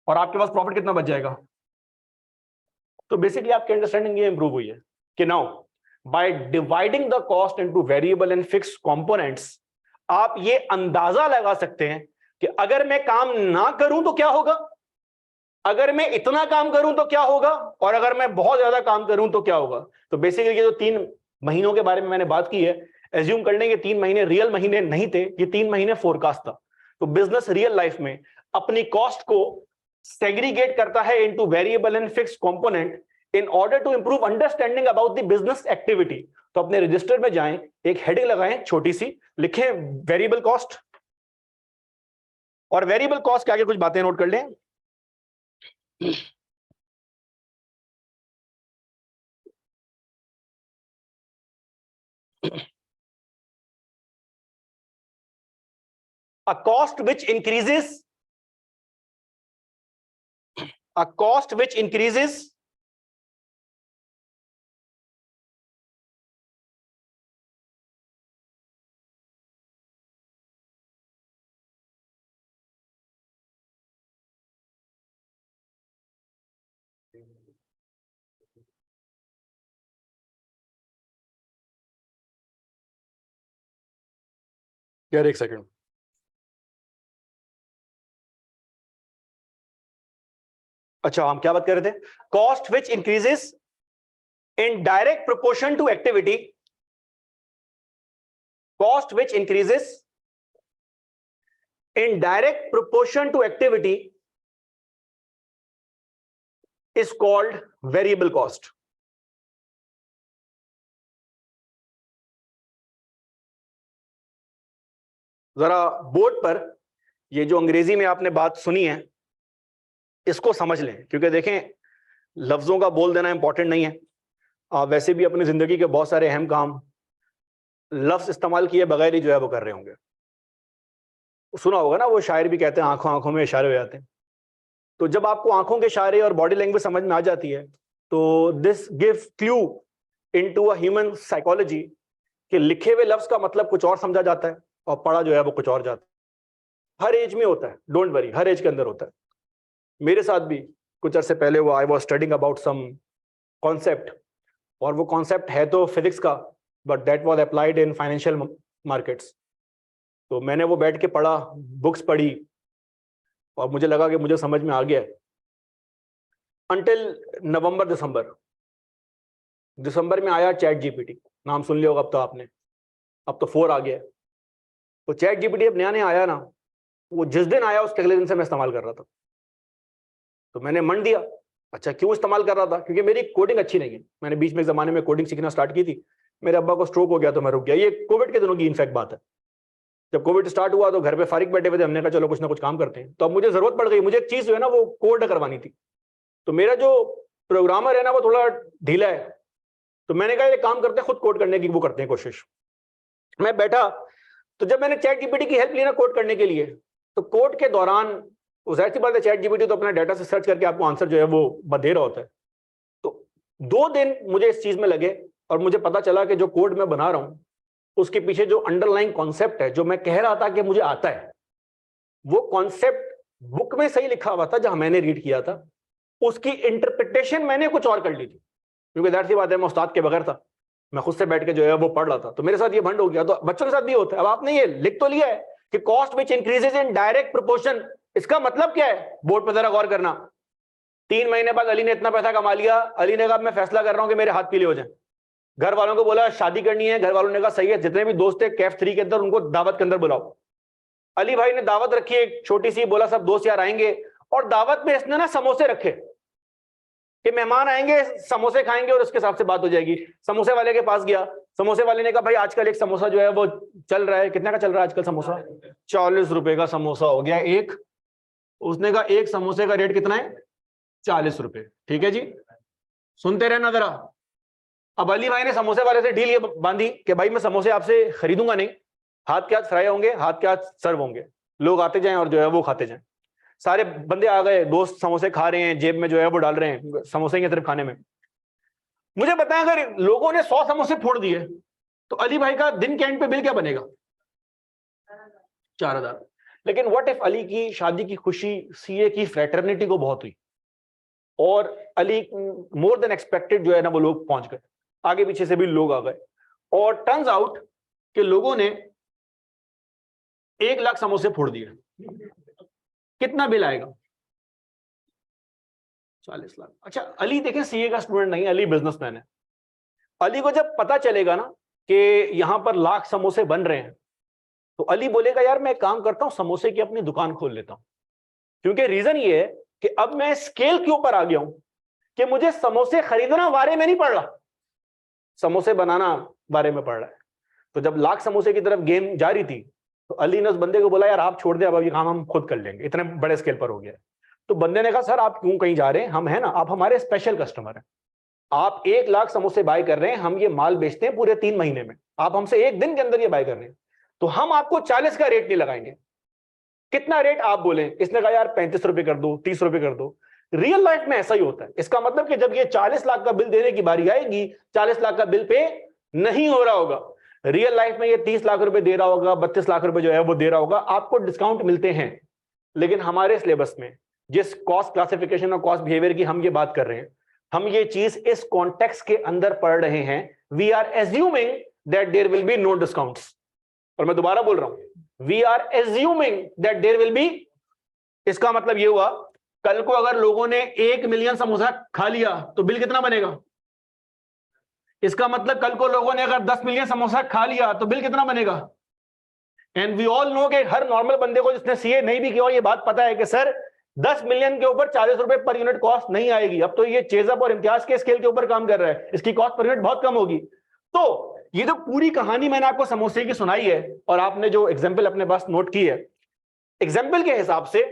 और आपके पास प्रॉफिट कितना बच जाएगा। तो बेसिकली आपकी अंडरस्टैंडिंग ये इंप्रूव हुई है कि now by dividing the cost into variable and fix components, आप ये अंदाजा लगा सकते हैं कि अगर मैं काम ना करूं तो क्या होगा, अगर मैं इतना काम करूं तो क्या होगा, और अगर मैं बहुत ज्यादा काम करूं तो क्या होगा। तो बेसिकली ये जो 3 महीनों के बारे में मैंने बात की है, एज्यूम कर लेंगे 3 महीने रियल महीने नहीं थे, ये 3 महीने फोरकास्ट था। तो बिजनेस रियल लाइफ में अपनी कॉस्ट को सेग्रीगेट करता है into variable and fix component in order to improve understanding about the business activity. तो अपने रजिस्टर में जाएं, एक हेडिंग लगाएं छोटी सी, लिखें वेरिएबल कॉस्ट, और वेरिएबल कॉस्ट के आगे कुछ बातें नोट कर लें। A cost which increases, a cost which increases यार एक सेकंड, अच्छा, हम क्या बात कर रहे थे? Cost which increases in direct proportion to activity, cost which increases in direct proportion to activity is called variable cost. जरा बोर्ड पर ये जो अंग्रेजी में आपने बात सुनी है इसको समझ लें, क्योंकि देखें लफ्जों का बोल देना इंपॉर्टेंट नहीं है। आप वैसे भी अपनी जिंदगी के बहुत सारे अहम काम लफ्ज इस्तेमाल किए बगैर ही जो है वो कर रहे होंगे। सुना होगा ना, वो शायर भी कहते हैं आंखों आंखों में इशारे हो जाते हैं। तो जब आपको आंखों के इशारे और बॉडी लैंग्वेज समझ में आ जाती है तो this gives clue into a human psychology कि लिखे हुए लफ्ज का मतलब कुछ और समझा जाता है और पढ़ा जो है वो कुछ और जाता है। हर एज में होता है, डोंट वरी, हर एज के अंदर होता है। मेरे साथ भी कुछ अरसे पहले वो I was studying about some concept, और वो कॉन्सेप्ट है तो फिजिक्स का, but that was applied in financial markets. तो मैंने वो बैठ के पढ़ा, बुक्स पढ़ी, और मुझे लगा कि मुझे समझ में आ गया। अंटिल नवंबर दिसंबर में आया चैट जीपीटी, नाम सुन लिया होगा अब तो आपने, अब तो 4 आ गया। तो चैट जीपीटी अब नया नया आया ना, वो जिस दिन आया उसके अगले दिन से मैं इस्तेमाल कर रहा था। तो मैंने मन दिया, अच्छा क्यों इस्तेमाल कर रहा था? क्योंकि मेरी कोडिंग अच्छी नहीं है। मैंने बीच में एक जमाने में कोडिंग सीखना स्टार्ट की थी, मेरे अब्बा को स्ट्रोक हो गया तो मैं रुक गया। ये कोविड के दिनों की इनफैक्ट बात है। जब कोविड स्टार्ट हुआ तो घर पे फारिग बैठे हुए थे, हमने कहा चलो कुछ ना कुछ काम करते हैं। तो अब मुझे जरूरत पड़ गई, मुझे एक चीज जो है ना वो कोड करवानी थी। तो मेरा जो प्रोग्रामर है ना वो थोड़ा ढीला है, तो मैंने कहा ये काम करते हैं, खुद कोड करने की वो करते हैं कोशिश। मैं बैठा, तो जब मैंने चैट जीपीटी की हेल्प ली ना कोड करने के लिए, तो कोड के दौरान जाहिर सी बात है चैट जीपीटी तो अपना डाटा से सर्च करके आपको आंसर जो है वो दे रहा होता है। तो 2 दिन मुझे इस चीज में लगे और मुझे पता चला कि जो कोड मैं बना रहा हूं उसके पीछे जो अंडरलाइंग कॉन्सेप्ट है, जो मैं कह रहा था कि मुझे आता है, वो कॉन्सेप्ट बुक में सही लिखा हुआ था जहां मैंने रीड किया था, उसकी इंटरप्रिटेशन मैंने कुछ और कर ली थी। क्योंकि जाहिर सी बात है मैं उस्ताद के बगैर था, मैं खुद से बैठ के जो है वो पढ़ रहा था, तो मेरे साथ ये भंड हो गया। तो बच्चों के साथ भी होता है। अब आपने ये लिख तो लिया है कि cost which increases in direct proportion, इसका मतलब क्या है? बोर्ड पर जरा गौर करना। 3 महीने बाद अली ने इतना पैसा कमा लिया, अली ने कहा मैं फैसला कर रहा हूं कि मेरे हाथ पीले हो जाए। घर वालों को बोला शादी करनी है, घर वालों ने कहा सही है, जितने भी दोस्त थे कैफ 3 के अंदर उनको दावत के अंदर बुलाओ। अली भाई ने दावत रखी एक छोटी सी, बोला सब दोस्त यार आएंगे, और दावत में इसने ना समोसे रखे कि मेहमान आएंगे समोसे खाएंगे और उसके हिसाब से बात हो जाएगी। समोसे वाले के पास गया, समोसे वाले ने कहा भाई आजकल एक समोसा जो है वो चल रहा है, कितने का चल रहा है आजकल समोसा? 40 रुपए का समोसा हो गया एक। उसने कहा एक समोसे का रेट कितना है? 40 रुपए। ठीक है जी, सुनते रहना जरा। अब अली भाई ने समोसे वाले से डील ये बांधी कि भाई मैं समोसे आपसे खरीदूंगा नहीं, हाथ के हाथ फ्राई होंगे, हाथ के हाथ सर्व होंगे, लोग आते जाएं और जो है वो खाते जाएं। सारे बंदे आ गए, दोस्त समोसे खा रहे हैं, जेब में जो है वो डाल रहे हैं समोसे की तरफ खाने में। मुझे बताएं अगर लोगों ने 100 समोसे फोड़ दिए तो अली भाई का दिन के एंड पे बिल क्या बनेगा? 4000। लेकिन व्हाट इफ अली की शादी की खुशी सीए की फ्रेटर्निटी को बहुत हुई और अली मोर देन एक्सपेक्टेड जो है ना वो लोग पहुंच गए, आगे पीछे से भी लोग आ गए, और टर्न्स आउट कि लोगों ने 1 लाख समोसे फोड़ दिए। कितना बिल आएगा? 40 लाख। अच्छा अली देखें सीए का स्टूडेंट नहीं, अली बिजनेसमैन है। अली को जब पता चलेगा ना कि यहां पर लाख समोसे बन रहे हैं तो अली बोलेगा यार मैं एक काम करता हूं, समोसे की अपनी दुकान खोल लेता हूं। क्योंकि रीजन ये है कि अब मैं स्केल के ऊपर आ गया हूं कि मुझे समोसे खरीदना बारे में नहीं पड़ रहा, समोसे बनाना बारे में पड़ रहा है। तो जब लाख समोसे की तरफ गेम जा रही थी तो अली ने उस बंदे को बोला यार आप छोड़ दे, अब ये काम हम खुद कर लेंगे, इतने बड़े स्केल पर हो गया। तो बंदे ने कहा सर आप क्यों कहीं जा रहे हैं, हम है ना, आप हमारे स्पेशल कस्टमर हैं, आप 1 लाख समोसे बाय कर रहे हैं, हम ये माल बेचते हैं पूरे 3 महीने में, आप हमसे 1 दिन के अंदर ये बाय कर रहे हैं, तो हम आपको 40 का रेट नहीं लगाएंगे। कितना रेट आप बोले? इसने कहा यार 35 रुपए कर दो, 30 रुपए कर दो। रियल लाइफ में ऐसा ही होता है। इसका मतलब कि जब ये 40 लाख का बिल देने की बारी आएगी, 40 लाख का बिल पे नहीं हो रहा होगा, रियल लाइफ में ये 30 लाख रुपए दे रहा होगा, 32 लाख रुपए जो है वो दे रहा होगा, आपको डिस्काउंट मिलते हैं। लेकिन हमारे सिलेबस में जिस कॉस्ट क्लासिफिकेशन और कॉस्ट बिहेवियर की हम ये बात कर रहे हैं, हम ये चीज इस कॉन्टेक्स्ट के अंदर पढ़ रहे हैं। We are assuming that there will be no discounts. और मैं दोबारा बोल रहा हूं, we are assuming that there will be, इसका मतलब ये हुआ कल को अगर लोगों ने 1 मिलियन समोसा खा लिया तो बिल कितना बनेगा? इसका मतलब कल को लोगों ने अगर 10 मिलियन समोसा खा लिया तो बिल कितना बनेगा? एंड वी ऑल नो कि हर नॉर्मल बंदे को जिसने सीए नहीं भी किया और ये बात पता है कि सर 10 मिलियन के ऊपर 40 रुपए पर यूनिट कॉस्ट नहीं आएगी। अब तो ये चेजअप और इम्तियाज के स्केल के ऊपर काम कर रहा है, इसकी कॉस्ट पर यूनिट बहुत कम होगी। तो ये जो पूरी कहानी मैंने आपको समोसे की सुनाई है और आपने जो एग्जाम्पल अपने पास नोट की है, एग्जाम्पल के हिसाब से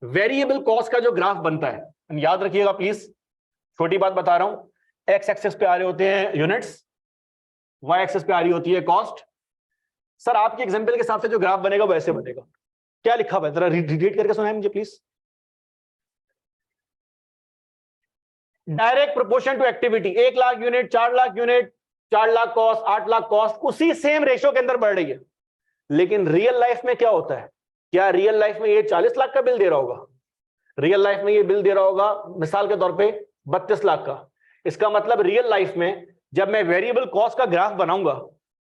वेरिएबल कॉस्ट का जो ग्राफ बनता है, याद रखिएगा प्लीज, छोटी बात बता रहा हूं, एक्स एक्सेस पे आ रहे होते हैं यूनिट्स, वाई एक्सेस पे आ रही होती है कॉस्ट। सर आपके एग्जाम्पल के हिसाब से जो ग्राफ बनेगा वैसे बनेगा। क्या लिखा हुआ है जरा रीड करके सुनाए मुझे please. Direct proportion to activity, 1 lakh unit, 4 lakh unit, 4 lakh cost, 8 lakh cost, उसी सेम रेशियो के अंदर बढ़ रही है। लेकिन रियल लाइफ में क्या होता है? क्या रियल लाइफ में ये 40 लाख का बिल दे रहा होगा? रियल लाइफ में ये बिल दे रहा होगा मिसाल के तौर पे 32 लाख का। इसका मतलब रियल लाइफ में जब मैं वेरिएबल कॉस्ट का ग्राफ बनाऊंगा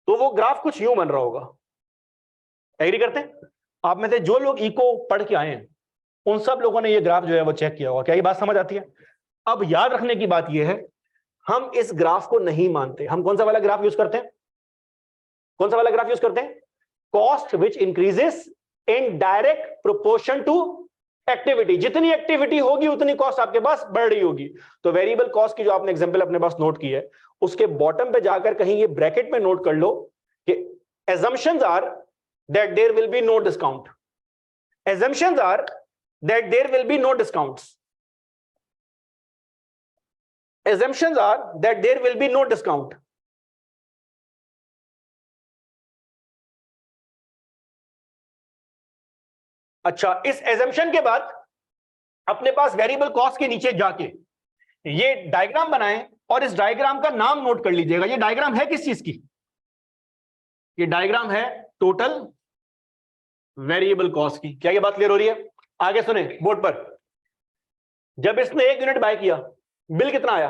तो वो ग्राफ कुछ यूं बन रहा होगा। एग्री करते हैं? आप में से जो लोग इको पढ़ के आए हैं उन सब लोगों ने ये ग्राफ जो है वो चेक किया होगा। क्या ये बात समझ आती है? अब याद रखने की बात ये है, हम इस ग्राफ को नहीं मानते। हम कौन सा वाला ग्राफ यूज करते हैं? कौन सा वाला ग्राफ यूज करते हैं? Cost which increases in direct proportion to activity. जितनी एक्टिविटी होगी उतनी कॉस्ट आपके पास बढ़ रही होगी। तो वेरिएबल कॉस्ट की जो आपने एग्जांपल अपने पास नोट की है, उसके बॉटम पे जाकर कहीं ये ब्रैकेट में नोट कर लो कि assumptions are that there will be no discount. Assumptions are that there will be no discounts. Assumptions are that there will be no discount. अच्छा, इस assumption के बाद अपने पास वेरिएबल कॉस्ट के नीचे जाके ये डायग्राम बनाएं और इस डायग्राम का नाम नोट कर लीजिएगा। ये डायग्राम है किस चीज की? ये डायग्राम है टोटल वेरिएबल कॉस्ट की। क्या ये बात क्लियर हो रही है? आगे सुने बोर्ड पर। जब इसने 1 यूनिट बाय किया, बिल कितना आया?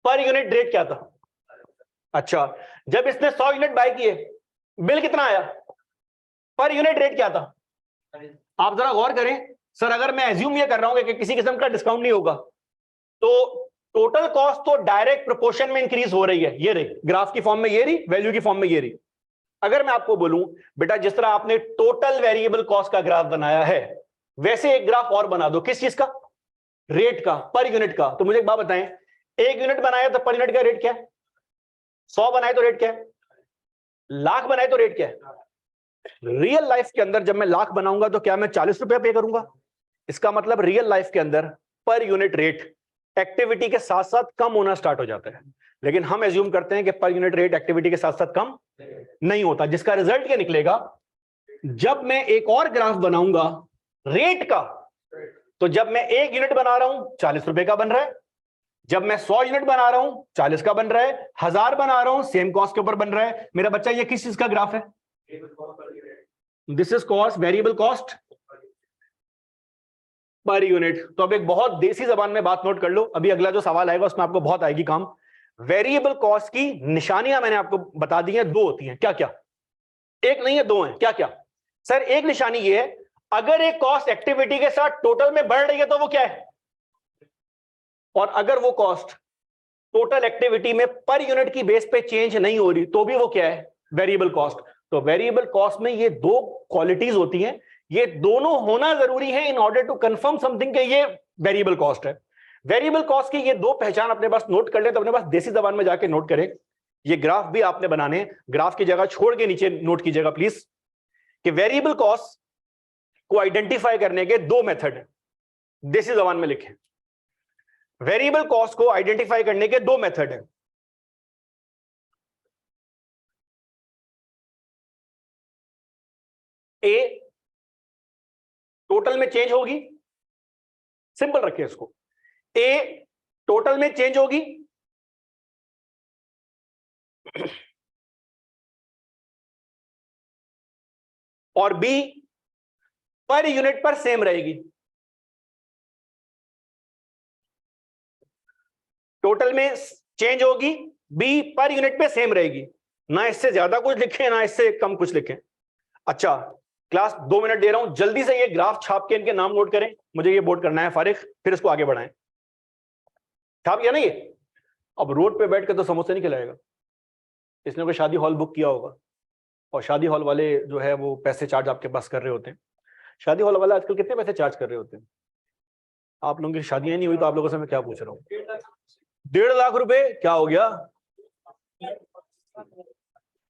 पर यूनिट रेट क्या था? अच्छा, जब इसने 100 यूनिट बाय किए, बिल कितना आया? पर यूनिट रेट क्या था? आप जरा गौर करें सर, अगर मैं एज्यूम ये कर रहा हूं कि किसी किस्म का डिस्काउंट नहीं होगा तो टोटल कॉस्ट तो डायरेक्ट प्रोपोर्शन में इंक्रीज हो रही है। ये रही ग्राफ की फॉर्म में, ये रही वैल्यू की फॉर्म में, ये रही। अगर मैं आपको बोलूं बेटा जिस तरह आपने टोटल वेरिएबल कॉस्ट का ग्राफ बनाया है वैसे एक ग्राफ और बना दो। किस चीज का? रेट का, पर यूनिट का। तो मुझे एक बात बताएं, 1 यूनिट बनाया तो पर यूनिट का रेट क्या है? 100 बनाए तो रेट क्या है? लाख बनाए तो रेट क्या है? रियल लाइफ के अंदर जब मैं लाख बनाऊंगा तो क्या मैं 40 रुपए पे करूंगा? इसका मतलब रियल लाइफ के अंदर पर यूनिट रेट एक्टिविटी के साथ साथ कम होना स्टार्ट हो जाता है। लेकिन हम एज्यूम करते हैं कि पर यूनिट रेट एक्टिविटी के साथ साथ कम नहीं होता, जिसका रिजल्ट क्या निकलेगा? जब मैं एक और ग्राफ बनाऊंगा रेट का, तो जब मैं 1 यूनिट बना रहा हूं 40 रुपए का बन रहा है, जब मैं 100 यूनिट बना रहा हूं 40 का बन रहा है, 1000 बना रहा हूं सेम कॉस्ट के ऊपर बन रहा है। मेरा बच्चा ये किस चीज का ग्राफ है? This is cost, variable cost per unit. तो अब एक बहुत देसी जबान में बात नोट कर लो, अभी अगला जो सवाल आएगा उसमें आपको बहुत आएगी काम। वेरिएबल कॉस्ट की निशानियां मैंने आपको बता दी हैं, 2 होती हैं। क्या क्या? एक नहीं है, 2 हैं। क्या क्या? सर एक निशानी ये है, अगर एक कॉस्ट एक्टिविटी के साथ टोटल में बढ़ रही है तो वो क्या है? और अगर वो कॉस्ट टोटल एक्टिविटी में पर यूनिट की बेस पे चेंज नहीं हो रही तो भी वो क्या है? Variable cost. तो वेरिएबल कॉस्ट में ये 2 क्वालिटीज होती हैं, ये दोनों होना जरूरी है in order to confirm something कि ये वेरिएबल कॉस्ट है। वेरिएबल कॉस्ट की ये 2 पहचान अपने पास नोट कर ले, तो अपने पास देसी जबान में जाके नोट करें। ये ग्राफ भी आपने बनाने, ग्राफ की जगह छोड़ के नीचे नोट कीजिएगा प्लीज कि वेरिएबल कॉस्ट को आइडेंटिफाई करने के 2 मेथड हैं। देसी जबान में लिखें, वेरिएबल कॉस्ट को आइडेंटिफाई करने के 2 मेथड हैं। ए, टोटल में चेंज होगी, सिंपल रखिए इसको, ए टोटल में चेंज होगी और बी पर यूनिट पर सेम रहेगी। टोटल में चेंज होगी, बी पर यूनिट पे सेम रहेगी। ना इससे ज्यादा कुछ लिखें ना इससे कम कुछ लिखें। अच्छा, क्लास 2 मिनट दे रहा हूं, जल्दी से ये ग्राफ छाप के इनके नाम नोट करें, मुझे ये बोर्ड करना है फारिग, फिर इसको आगे बढ़ाएं। छाप गया ना ये? अब रोड पे बैठ के तो समोसे नहीं खिलाएगा, इसने कोई शादी हॉल बुक किया होगा, और शादी हॉल वाले जो है वो पैसे चार्ज आपके पास कर रहे होते हैं। शादी हॉल वाले आजकल कितने पैसे चार्ज कर रहे होते हैं? आप लोगों की शादियां नहीं हुई तो आप लोगों से मैं क्या पूछ रहा हूँ? 1.5 लाख रुपए, क्या हो गया?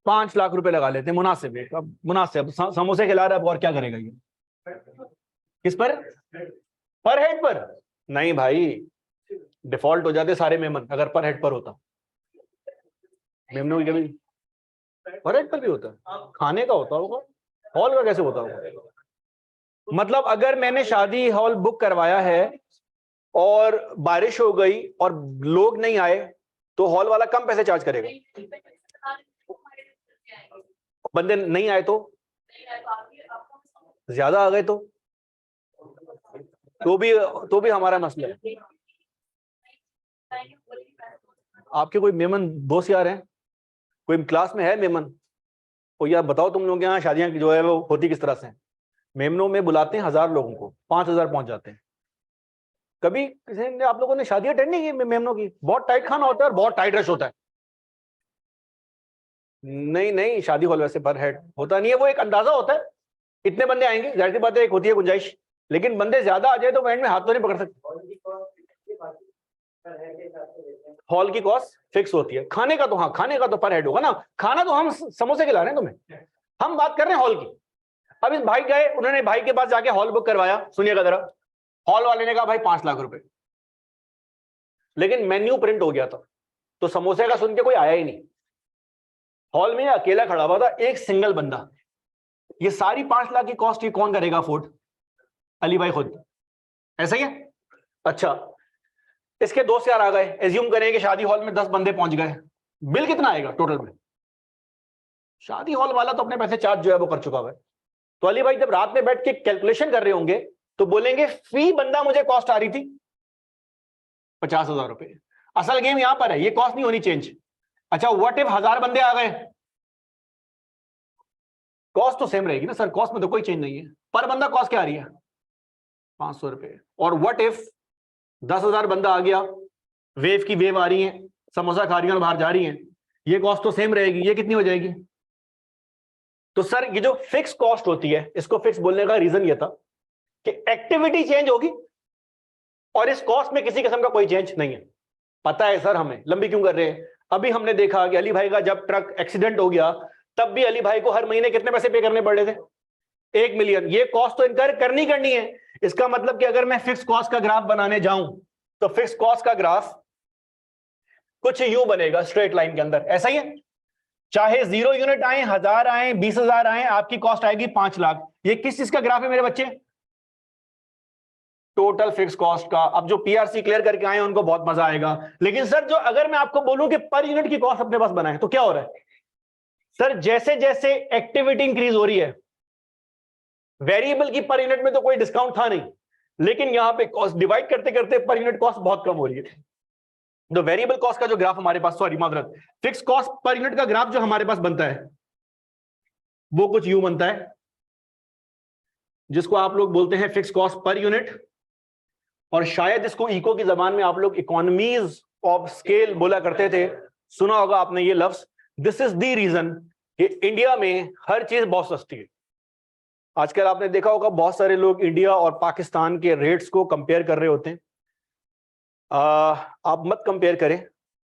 5 लाख रुपए लगा लेते हैं, मुनासिब है। अब मुनासिब समोसे खिला रहा है, और क्या करेगा ये? किस पर हेड पर? नहीं भाई, डिफॉल्ट हो जाते सारे मेमन अगर पर हेड पर होता। मेमनों की कभी पर हेड पर भी होता है? खाने का होता होगा, हॉल का कैसे होता होगा? मतलब अगर मैंने शादी हॉल बुक करवाया है और बारिश हो गई और लोग नहीं आए तो हॉल वाला कम पैसे चार्ज करेगा, बंदे नहीं आए तो ज्यादा आ गए तो भी हमारा मसला है। आपके कोई मेमन दोस्त यार हैं, कोई क्लास में है मेमन? और यार बताओ तुम लोग के यहाँ शादियां जो है वो होती किस तरह से? मेमनों में बुलाते हैं 1000 लोगों को, 5000 पहुंच जाते हैं। कभी किसी ने, आप लोगों ने शादी अटेंड नहीं की मेमनों की? बहुत टाइट खाना होता है और बहुत टाइट रश होता है। नहीं, शादी हॉल वैसे पर हेड होता नहीं है, वो एक अंदाजा होता है इतने बंदे आएंगे, जाहिर सी बात है एक होती है गुंजाइश, लेकिन बंदे ज्यादा आ जाए तो एंड में हाथ तो नहीं पकड़ सकते। हॉल की कॉस्ट फिक्स होती है, खाने का तो हाँ, खाने का तो पर हेड होगा ना, खाना तो हम समोसे खिला रहे हैं तुम्हें, हम बात कर रहे हैं हॉल की। अब इस भाई गए, उन्होंने भाई के पास जाके हॉल बुक करवाया, सुनिएगा जरा, हॉल वाले ने कहा भाई 5 लाख रुपए, लेकिन मेन्यू प्रिंट हो गया था तो समोसे का सुन के कोई आया ही नहीं। हॉल में अकेला खड़ा हुआ था, एक सिंगल बंदा। ये सारी 5 लाख की कॉस्ट ये कौन करेगा अफोर्ड? अली भाई खुद। ऐसा ही है? अच्छा, इसके दोस्त यार आ गए, एज्यूम करें कि शादी हॉल में 10 बंदे पहुंच गए, बिल कितना आएगा टोटल में? शादी हॉल वाला तो अपने पैसे चार्ज जो है वो कर चुका है। तो अली भाई जब रात में बैठ के कैलकुलेशन कर रहे होंगे तो बोलेंगे फी बंदा मुझे कॉस्ट आ रही थी 50,000 रुपए। असल गेम यहां पर है, ये कॉस्ट नहीं होनी चेंज। अच्छा, व्हाट इफ 1000 बंदे आ गए? कॉस्ट तो सेम रहेगी ना सर, कॉस्ट में तो कोई चेंज नहीं है। पर बंदा कॉस्ट क्या आ रही है? 500 रुपए। और व्हाट इफ 10,000 बंदा आ गया, वेव की वेव आ रही है, समोसा खा रही है और बाहर जा रही है, ये कॉस्ट तो सेम रहेगी, ये कितनी हो जाएगी? तो सर ये जो फिक्स कॉस्ट होती है, इसको फिक्स बोलने का रीजन ये था कि एक्टिविटी चेंज होगी और इस कॉस्ट में किसी किस्म का कोई चेंज नहीं है। पता है सर, हमें लंबी क्यों कर रहे हैं? अभी हमने देखा कि अली भाई का जब ट्रक एक्सीडेंट हो गया तब भी अली भाई को हर महीने कितने पैसे पे करने पड़ रहे थे? 1 मिलियन। ये कॉस्ट तो इनकर करनी है। इसका मतलब कि अगर मैं फिक्स कॉस्ट का ग्राफ बनाने जाऊं तो फिक्स कॉस्ट का ग्राफ कुछ यूं बनेगा स्ट्रेट लाइन के अंदर, ऐसा ही है। चाहे 0 यूनिट आए, 1000 आए, 20,000 आए, आपकी कॉस्ट आएगी 5 लाख। ये किस चीज का ग्राफ है मेरे बच्चे? टोटल फिक्स कॉस्ट का। अब जो पीआरसी क्लियर करके आए उनको बहुत मजा आएगा, लेकिन सर जो अगर मैं आपको बोलूं कि पर यूनिट की कॉस्ट अपने पास बनाए तो क्या हो रहा है? सर जैसे जैसे एक्टिविटी इंक्रीज हो रही है, वेरिएबल की पर यूनिट में तो कोई डिस्काउंट था नहीं, लेकिन यहां पे कॉस्ट डिवाइड करते करते पर यूनिट कॉस्ट बहुत कम हो रही है। तो वेरिएबल कॉस्ट का जो ग्राफ हमारे पास, सॉरी मादरत, फिक्स कॉस्ट पर यूनिट का ग्राफ जो हमारे पास बनता है वो कुछ यूं बनता है, जिसको आप लोग बोलते हैं फिक्स कॉस्ट पर यूनिट, और शायद इसको इको की जबान में आप लोग इकोनॉमीज ऑफ स्केल बोला करते थे, सुना होगा आपने ये लफ्ज। दिस इज द रीजन कि इंडिया में हर चीज बहुत सस्ती है। आजकल आपने देखा होगा बहुत सारे लोग इंडिया और पाकिस्तान के रेट्स को कंपेयर कर रहे होते हैं। आप मत कंपेयर करें,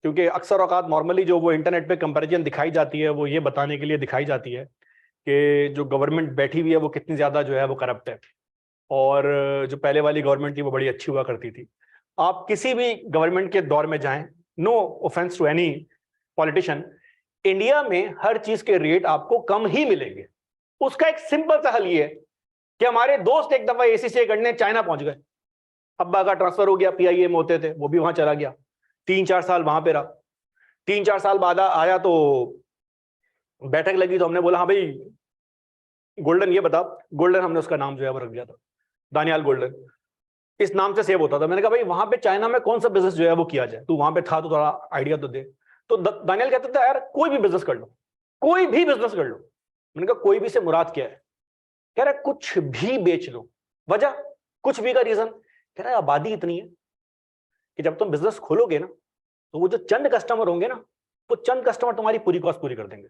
क्योंकि अक्सर औकात नॉर्मली जो वो इंटरनेट पे कंपैरिजन दिखाई जाती है वो ये बताने के लिए दिखाई जाती है कि जो गवर्नमेंट बैठी हुई है वो कितनी ज्यादा जो है वो करप्ट है, और जो पहले वाली गवर्नमेंट थी वो बड़ी अच्छी हुआ करती थी। आप किसी भी गवर्नमेंट के दौर में जाएं, no offence to any politician, India में हर चीज के रेट आपको कम ही मिलेंगे। उसका एक सिंपल सा हल ये है कि हमारे दोस्त एक दफा एसीसी करने चाइना पहुंच गए, अब्बा का ट्रांसफर हो गया, पीआईए में होते थे, वो भी वहां चला गया, 3-4 साल वहां पे रहा। 3-4 साल बाद आया तो बैठक लगी तो हमने बोला हाँ भाई गोल्डन ये बता, गोल्डन हमने उसका नाम जो है वो रख दिया था, दानियाल गोल्डन इस नाम से सेव होता था। मैंने कहा भाई वहां पे चाइना में कौन सा बिजनेस जो है वो किया जाए, तू वहां पे था तो थोड़ा आइडिया तो दे। तो दानियाल कहता था यार कोई भी बिजनेस कर लो, कोई भी बिजनेस कर लो। मैंने कहा कोई भी से मुराद क्या है? कह रहा है कुछ भी बेच लो। वजह कुछ भी का रीजन, कह रहा है आबादी इतनी है कि जब तुम बिजनेस खोलोगे ना तो वो जो चंद कस्टमर होंगे ना, वो चंद कस्टमर तुम्हारी पूरी कॉस्ट पूरी कर देंगे।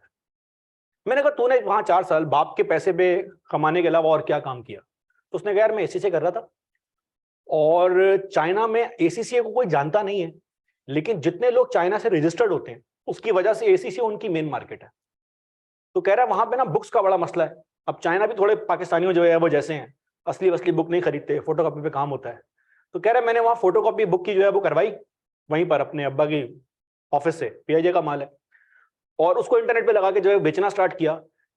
मैंने कहा तूने वहां 4 साल बाप के पैसे पे कमाने के अलावा और क्या काम किया? तो उसने कहा यार मैं एसीसी कर रहा था, और चाइना में एसीसी को कोई जानता नहीं है, लेकिन जितने लोग चाइना से रजिस्टर्ड होते हैं उसकी वजह से एसीसी उनकी मेन मार्केट है। तो कह रहा है वहां पे ना बुक्स का बड़ा मसला है। अब चाइना भी थोड़े पाकिस्तानियों जो है वो जैसे हैं, असली वसली बुक नहीं खरीदते, फोटोकॉपी पे काम होता है। तो कह रहा है मैंने वहां फोटोकॉपी बुक की जो है वो करवाई वहीं पर अपने अब्बा की ऑफिस से, पीआईजे का माल है, और उसको इंटरनेट पे लगा के जो है बेचना स्टार्ट किया।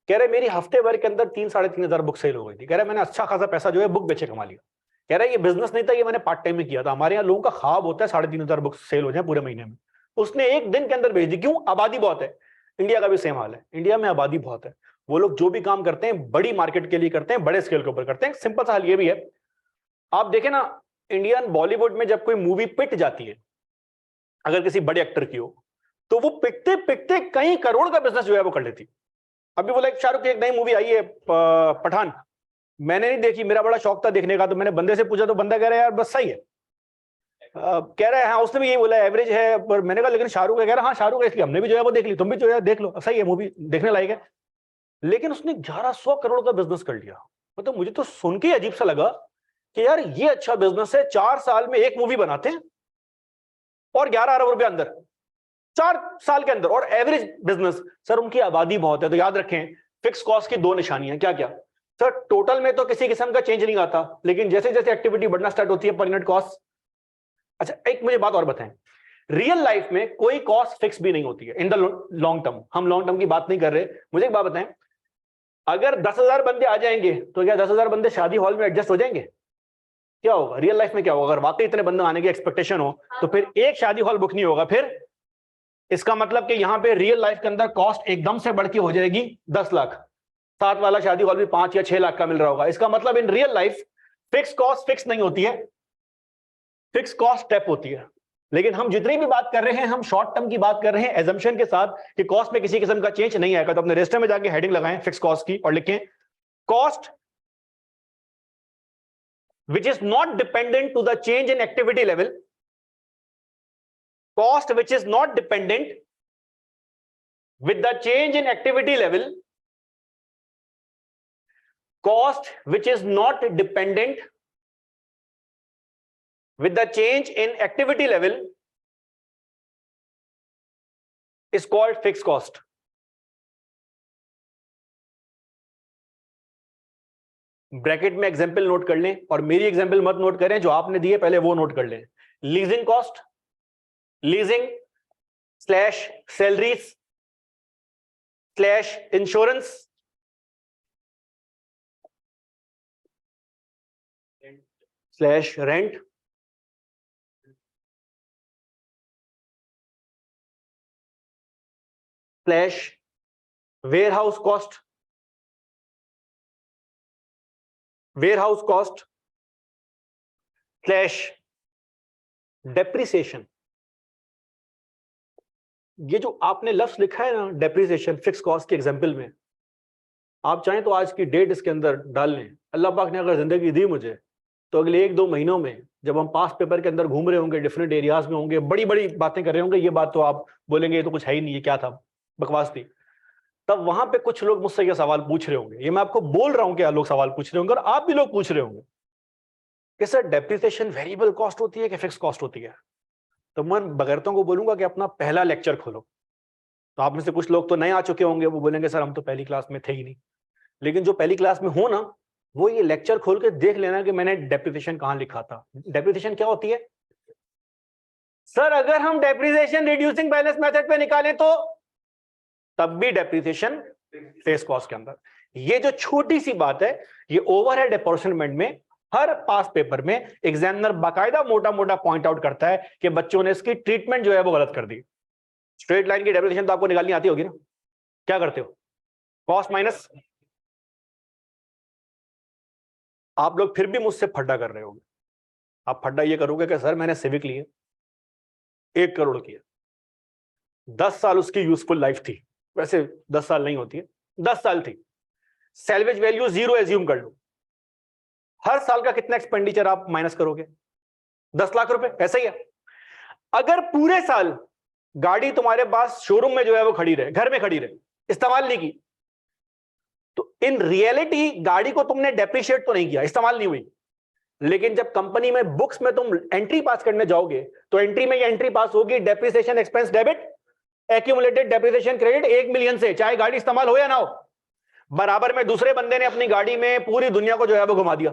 कह रहे मेरी हफ्ते भर के अंदर 3-3.5 बुक सेल हो गई थी। कह रहे मैंने अच्छा खासा पैसा जो है बुक बेचे कमा लिया। कह रहा है ये बिजनेस नहीं था, ये मैंने पार्ट टाइम में किया था। हमारे यहाँ लोगों का ख्वाब होता है 3,500 बुक सेल हो जाए पूरे महीने में। उसने एक दिन के अंदर भेज दी। क्यों? आबादी बहुत है। इंडिया का भी सेम हाल है, इंडिया में आबादी बहुत है। वो लोग जो भी काम करते हैं बड़ी मार्केट के लिए करते हैं, बड़े स्केल के ऊपर करते हैं। सिंपल सा हाल ये भी है, आप देखें ना, इंडियन बॉलीवुड में जब कोई मूवी पिट जाती है, अगर किसी बड़े एक्टर की हो, तो वो पिटते पिटते कई करोड़ का बिजनेस जो है वो कर लेती। अभी बोला शाहरुख की एक नई मूवी आई है पठान, मैंने नहीं देखी, मेरा बड़ा शौक था देखने का, तो मैंने बंदे से पूछा तो बंदा कह रहा है यार बस सही है। कह रहा है हाँ, उसने भी यही बोला एवरेज है, पर मैंने कहा लेकिन शाहरुख है। कह रहा हाँ शाहरुख है, इसलिए हमने भी जो है वो देख ली, तुम भी जो है देख लो, सही है मूवी, देखने लायक है। लेकिन उसने 1100 करोड़ का बिजनेस कर लिया। मतलब मुझे तो सुन के अजीब सा लगा कि यार ये अच्छा बिजनेस है, 4 साल में एक मूवी बनाते हैं और 11 अरब रुपए अंदर 4 साल के अंदर, और एवरेज बिजनेस। सर उनकी आबादी बहुत है, तो याद रखें फिक्स कॉस्ट की 2 निशानियां क्या क्या? सर टोटल में तो किसी किस्म का चेंज नहीं आता, लेकिन जैसे जैसे एक्टिविटी बढ़ना स्टार्ट होती है पर यूनिट कॉस्ट। अच्छा एक मुझे बात और बताएं, रियल लाइफ में कोई कॉस्ट फिक्स भी नहीं होती है इन द लॉन्ग टर्म। हम लॉन्ग टर्म की बात नहीं कर रहे। मुझे एक बात बताएं, अगर 10,000 बंदे आ जाएंगे तो क्या 10,000 बंदे शादी हॉल में एडजस्ट हो जाएंगे? क्या होगा रियल लाइफ में? क्या होगा? अगर वाकई इतने बंदे आने की एक्सपेक्टेशन हो तो फिर एक शादी हॉल बुक नहीं होगा। फिर इसका मतलब कि यहां पे रियल लाइफ के अंदर कॉस्ट एकदम से बढ़ के हो जाएगी 10 लाख। 7 वाला शादी हॉल भी 5 या 6 लाख का मिल रहा होगा। इसका मतलब in real life fix cost fix नहीं होती है, फिक्स कॉस्ट स्टेप होती है। लेकिन हम जितनी भी बात कर रहे हैं, हम शॉर्ट टर्म की बात कर रहे हैं एजम्पशन के साथ कि कॉस्ट में किसी किस्म का चेंज नहीं आएगा। तो अपने रजिस्टर में जाके हेडिंग लगाएं फिक्स कॉस्ट की और लिखें cost which is not dependent to the change in activity level, cost which is not dependent with the change in activity level, cost which is not dependent with the change in activity level is called fixed cost. Bracket में example note कर लें, और मेरी example मत note करें, जो आपने दिए पहले वो नोट कर लें। Leasing cost, leasing slash salaries slash insurance slash rent slash warehouse cost, warehouse cost slash depreciation. ये जो आपने लफ्ज लिखा है ना डेप्रिसिएशन फिक्स कॉस्ट के एग्जांपल में, आप चाहें तो आज की डेट इसके अंदर डाल लें। अल्लाह पाक ने अगर जिंदगी दी मुझे तो अगले 1-2 महीनों में जब हम पास पेपर के अंदर घूम रहे होंगे, डिफरेंट एरियाज में होंगे, बड़ी बड़ी बातें कर रहे होंगे, ये बात तो आप बोलेंगे ये तो कुछ है ही नहीं, ये क्या था, बकवास थी, तब वहां पे कुछ लोग मुझसे ये सवाल पूछ रहे होंगे। ये मैं आपको बोल रहा हूं कि लोग सवाल पूछ रहे होंगे, और आप भी लोग पूछ रहे होंगे कि सर डेप्रिसिएशन वेरिएबल कॉस्ट होती है कि फिक्स कॉस्ट होती है? तो मैं बगैरतों को बोलूंगा कि अपना पहला लेक्चर खोलो। तो आप में से कुछ लोग तो नए आ चुके होंगे, वो बोलेंगे सर हम तो पहली क्लास में थे ही नहीं। लेकिन जो पहली क्लास में हो ना, वो ये लेक्चर खोल के देख लेना कि मैंने डेप्रिसिएशन कहां लिखा था। डेप्रिसिएशन क्या होती है? सर अगर हम डेप्रिसिएशन रिड्यूसिंग बैलेंस मेथड पे निकालें तो तब भी डेप्रिसिएशन फेस कॉस्ट के अंदर। ये जो छोटी सी बात है, ये ओवरहेड अपॉर्शनमेंट में हर पास पेपर में एग्जामिनर बाकायदा मोटा मोटा पॉइंट आउट करता है कि बच्चों ने इसकी ट्रीटमेंट जो है वो गलत कर दी। स्ट्रेट लाइन की डेप्रिसिएशन तो आपको निकालनी आती होगी ना? क्या करते हो? कॉस्ट माइनस, आप लोग फिर भी मुझसे फड्डा कर रहे होगे। आप फड्डा ये करोगे कि सर मैंने सिविक लिए 1 करोड़ की है, 10 साल उसकी यूजफुल लाइफ थी, वैसे 10 साल नहीं होती है, 10 साल थी, सैल्वेज वैल्यू 0 एज्यूम कर लो, हर साल का कितना एक्सपेंडिचर आप माइनस करोगे? 10 लाख रुपए, ऐसा ही है। अगर पूरे साल गाड़ी तुम्हारे पास शोरूम में जो है वो खड़ी रहे, घर में खड़ी रहे, इस्तेमाल नहीं की, तो इन रियलिटी गाड़ी को तुमने डेप्रिशिएट तो नहीं किया, इस्तेमाल नहीं हुई, लेकिन जब कंपनी में बुक्स में तुम एंट्री पास करने जाओगे तो एंट्री में ये एंट्री पास होगी, depreciation expense debit, accumulated depreciation credit 1 million से, चाहे गाड़ी इस्तेमाल हो या ना हो। बराबर में दूसरे बंदे ने अपनी गाड़ी में पूरी दुनिया को जो है वो घुमा दिया,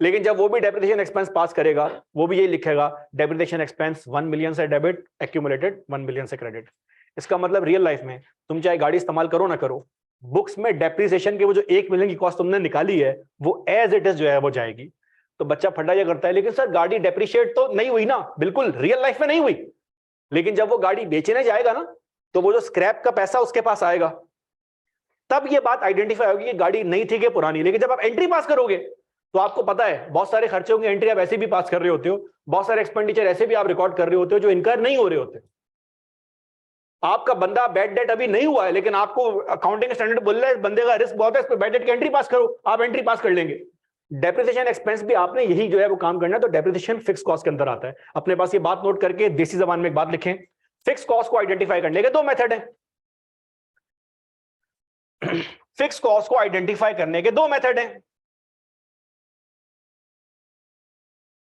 लेकिन जब वो भी डेप्रिसिएशन एक्सपेंस पास करेगा, वो भी यही लिखेगा, डेप्रिसिएशन एक्सपेंस 1 मिलियन से डेबिट, एक्यूमुलेटेड 1 मिलियन से क्रेडिट। इसका मतलब रियल लाइफ में तुम चाहे गाड़ी इस्तेमाल करो ना करो, बुक्स में डेप्रिसिएशन के वो जो 1 मिलियन की कॉस्ट तुमने निकाली है वो एज इट इज जो है वो जाएगी। तो बच्चा फटा ये करता है, लेकिन सर गाड़ी डेप्रिशिएट तो नहीं हुई ना। बिल्कुल, रियल लाइफ में नहीं हुई, लेकिन जब वो गाड़ी बेचने जाएगा ना, तो वो जो स्क्रैप का पैसा उसके पास आएगा, तब ये बात आइडेंटिफाई होगी कि गाड़ी नई थी कि पुरानी। लेकिन जब आप एंट्री पास करोगे तो आपको पता है बहुत सारे खर्चे होंगे, एंट्री आप ऐसे भी पास कर रहे होते हो, बहुत सारे एक्सपेंडिचर ऐसे भी आप रिकॉर्ड कर रहे होते हो जो इनकर नहीं हो रहे होते। आपका बंदा बैड डेट अभी नहीं हुआ है, लेकिन आपको अकाउंटिंग स्टैंडर्ड बोल रहा है बंदे का रिस्क बहुत है, इस पर बैड डेट की एंट्री पास करो, आप एंट्री पास कर लेंगे। डेप्रिसिएशन एक्सपेंस भी आपने यही जो है वो काम करना है, तो डेप्रिसिएशन फिक्स कॉस्ट के अंदर आता है। अपने पास ये बात नोट करके देसी जबान में एक बात लिखें, फिक्स कॉस्ट को आइडेंटिफाई करने के 2 मेथड हैं। फिक्स कॉस्ट को आइडेंटिफाई करने के 2 मेथड हैं।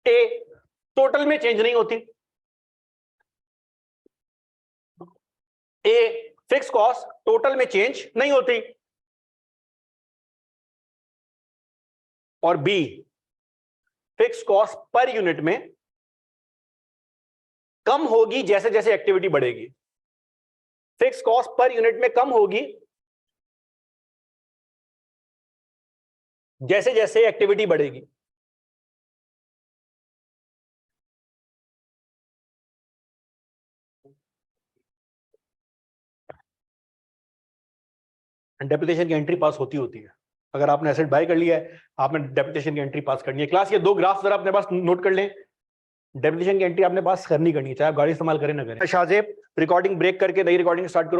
ए, टोटल में चेंज नहीं होती, ए फिक्स कॉस्ट टोटल में चेंज नहीं होती, और B fix cost per unit में कम होगी जैसे जैसे एक्टिविटी बढ़ेगी। फिक्स कॉस्ट पर यूनिट में कम होगी जैसे जैसे एक्टिविटी बढ़ेगी। डेप्रिसिएशन की एंट्री पास होती है। अगर आपने एसेट बाय कर लिया है, आपने डेप्रिसिएशन की एंट्री पास करनी है। क्लास ये 2 ग्राफ जरा अपने पास नोट कर लें, डेप्रिसिएशन की एंट्री आपने पास करनी है, चाहे आप गाड़ी इस्तेमाल करें ना करें। शाहजेब, रिकॉर्डिंग ब्रेक करके नई रिकॉर्डिंग स्टार्ट करो।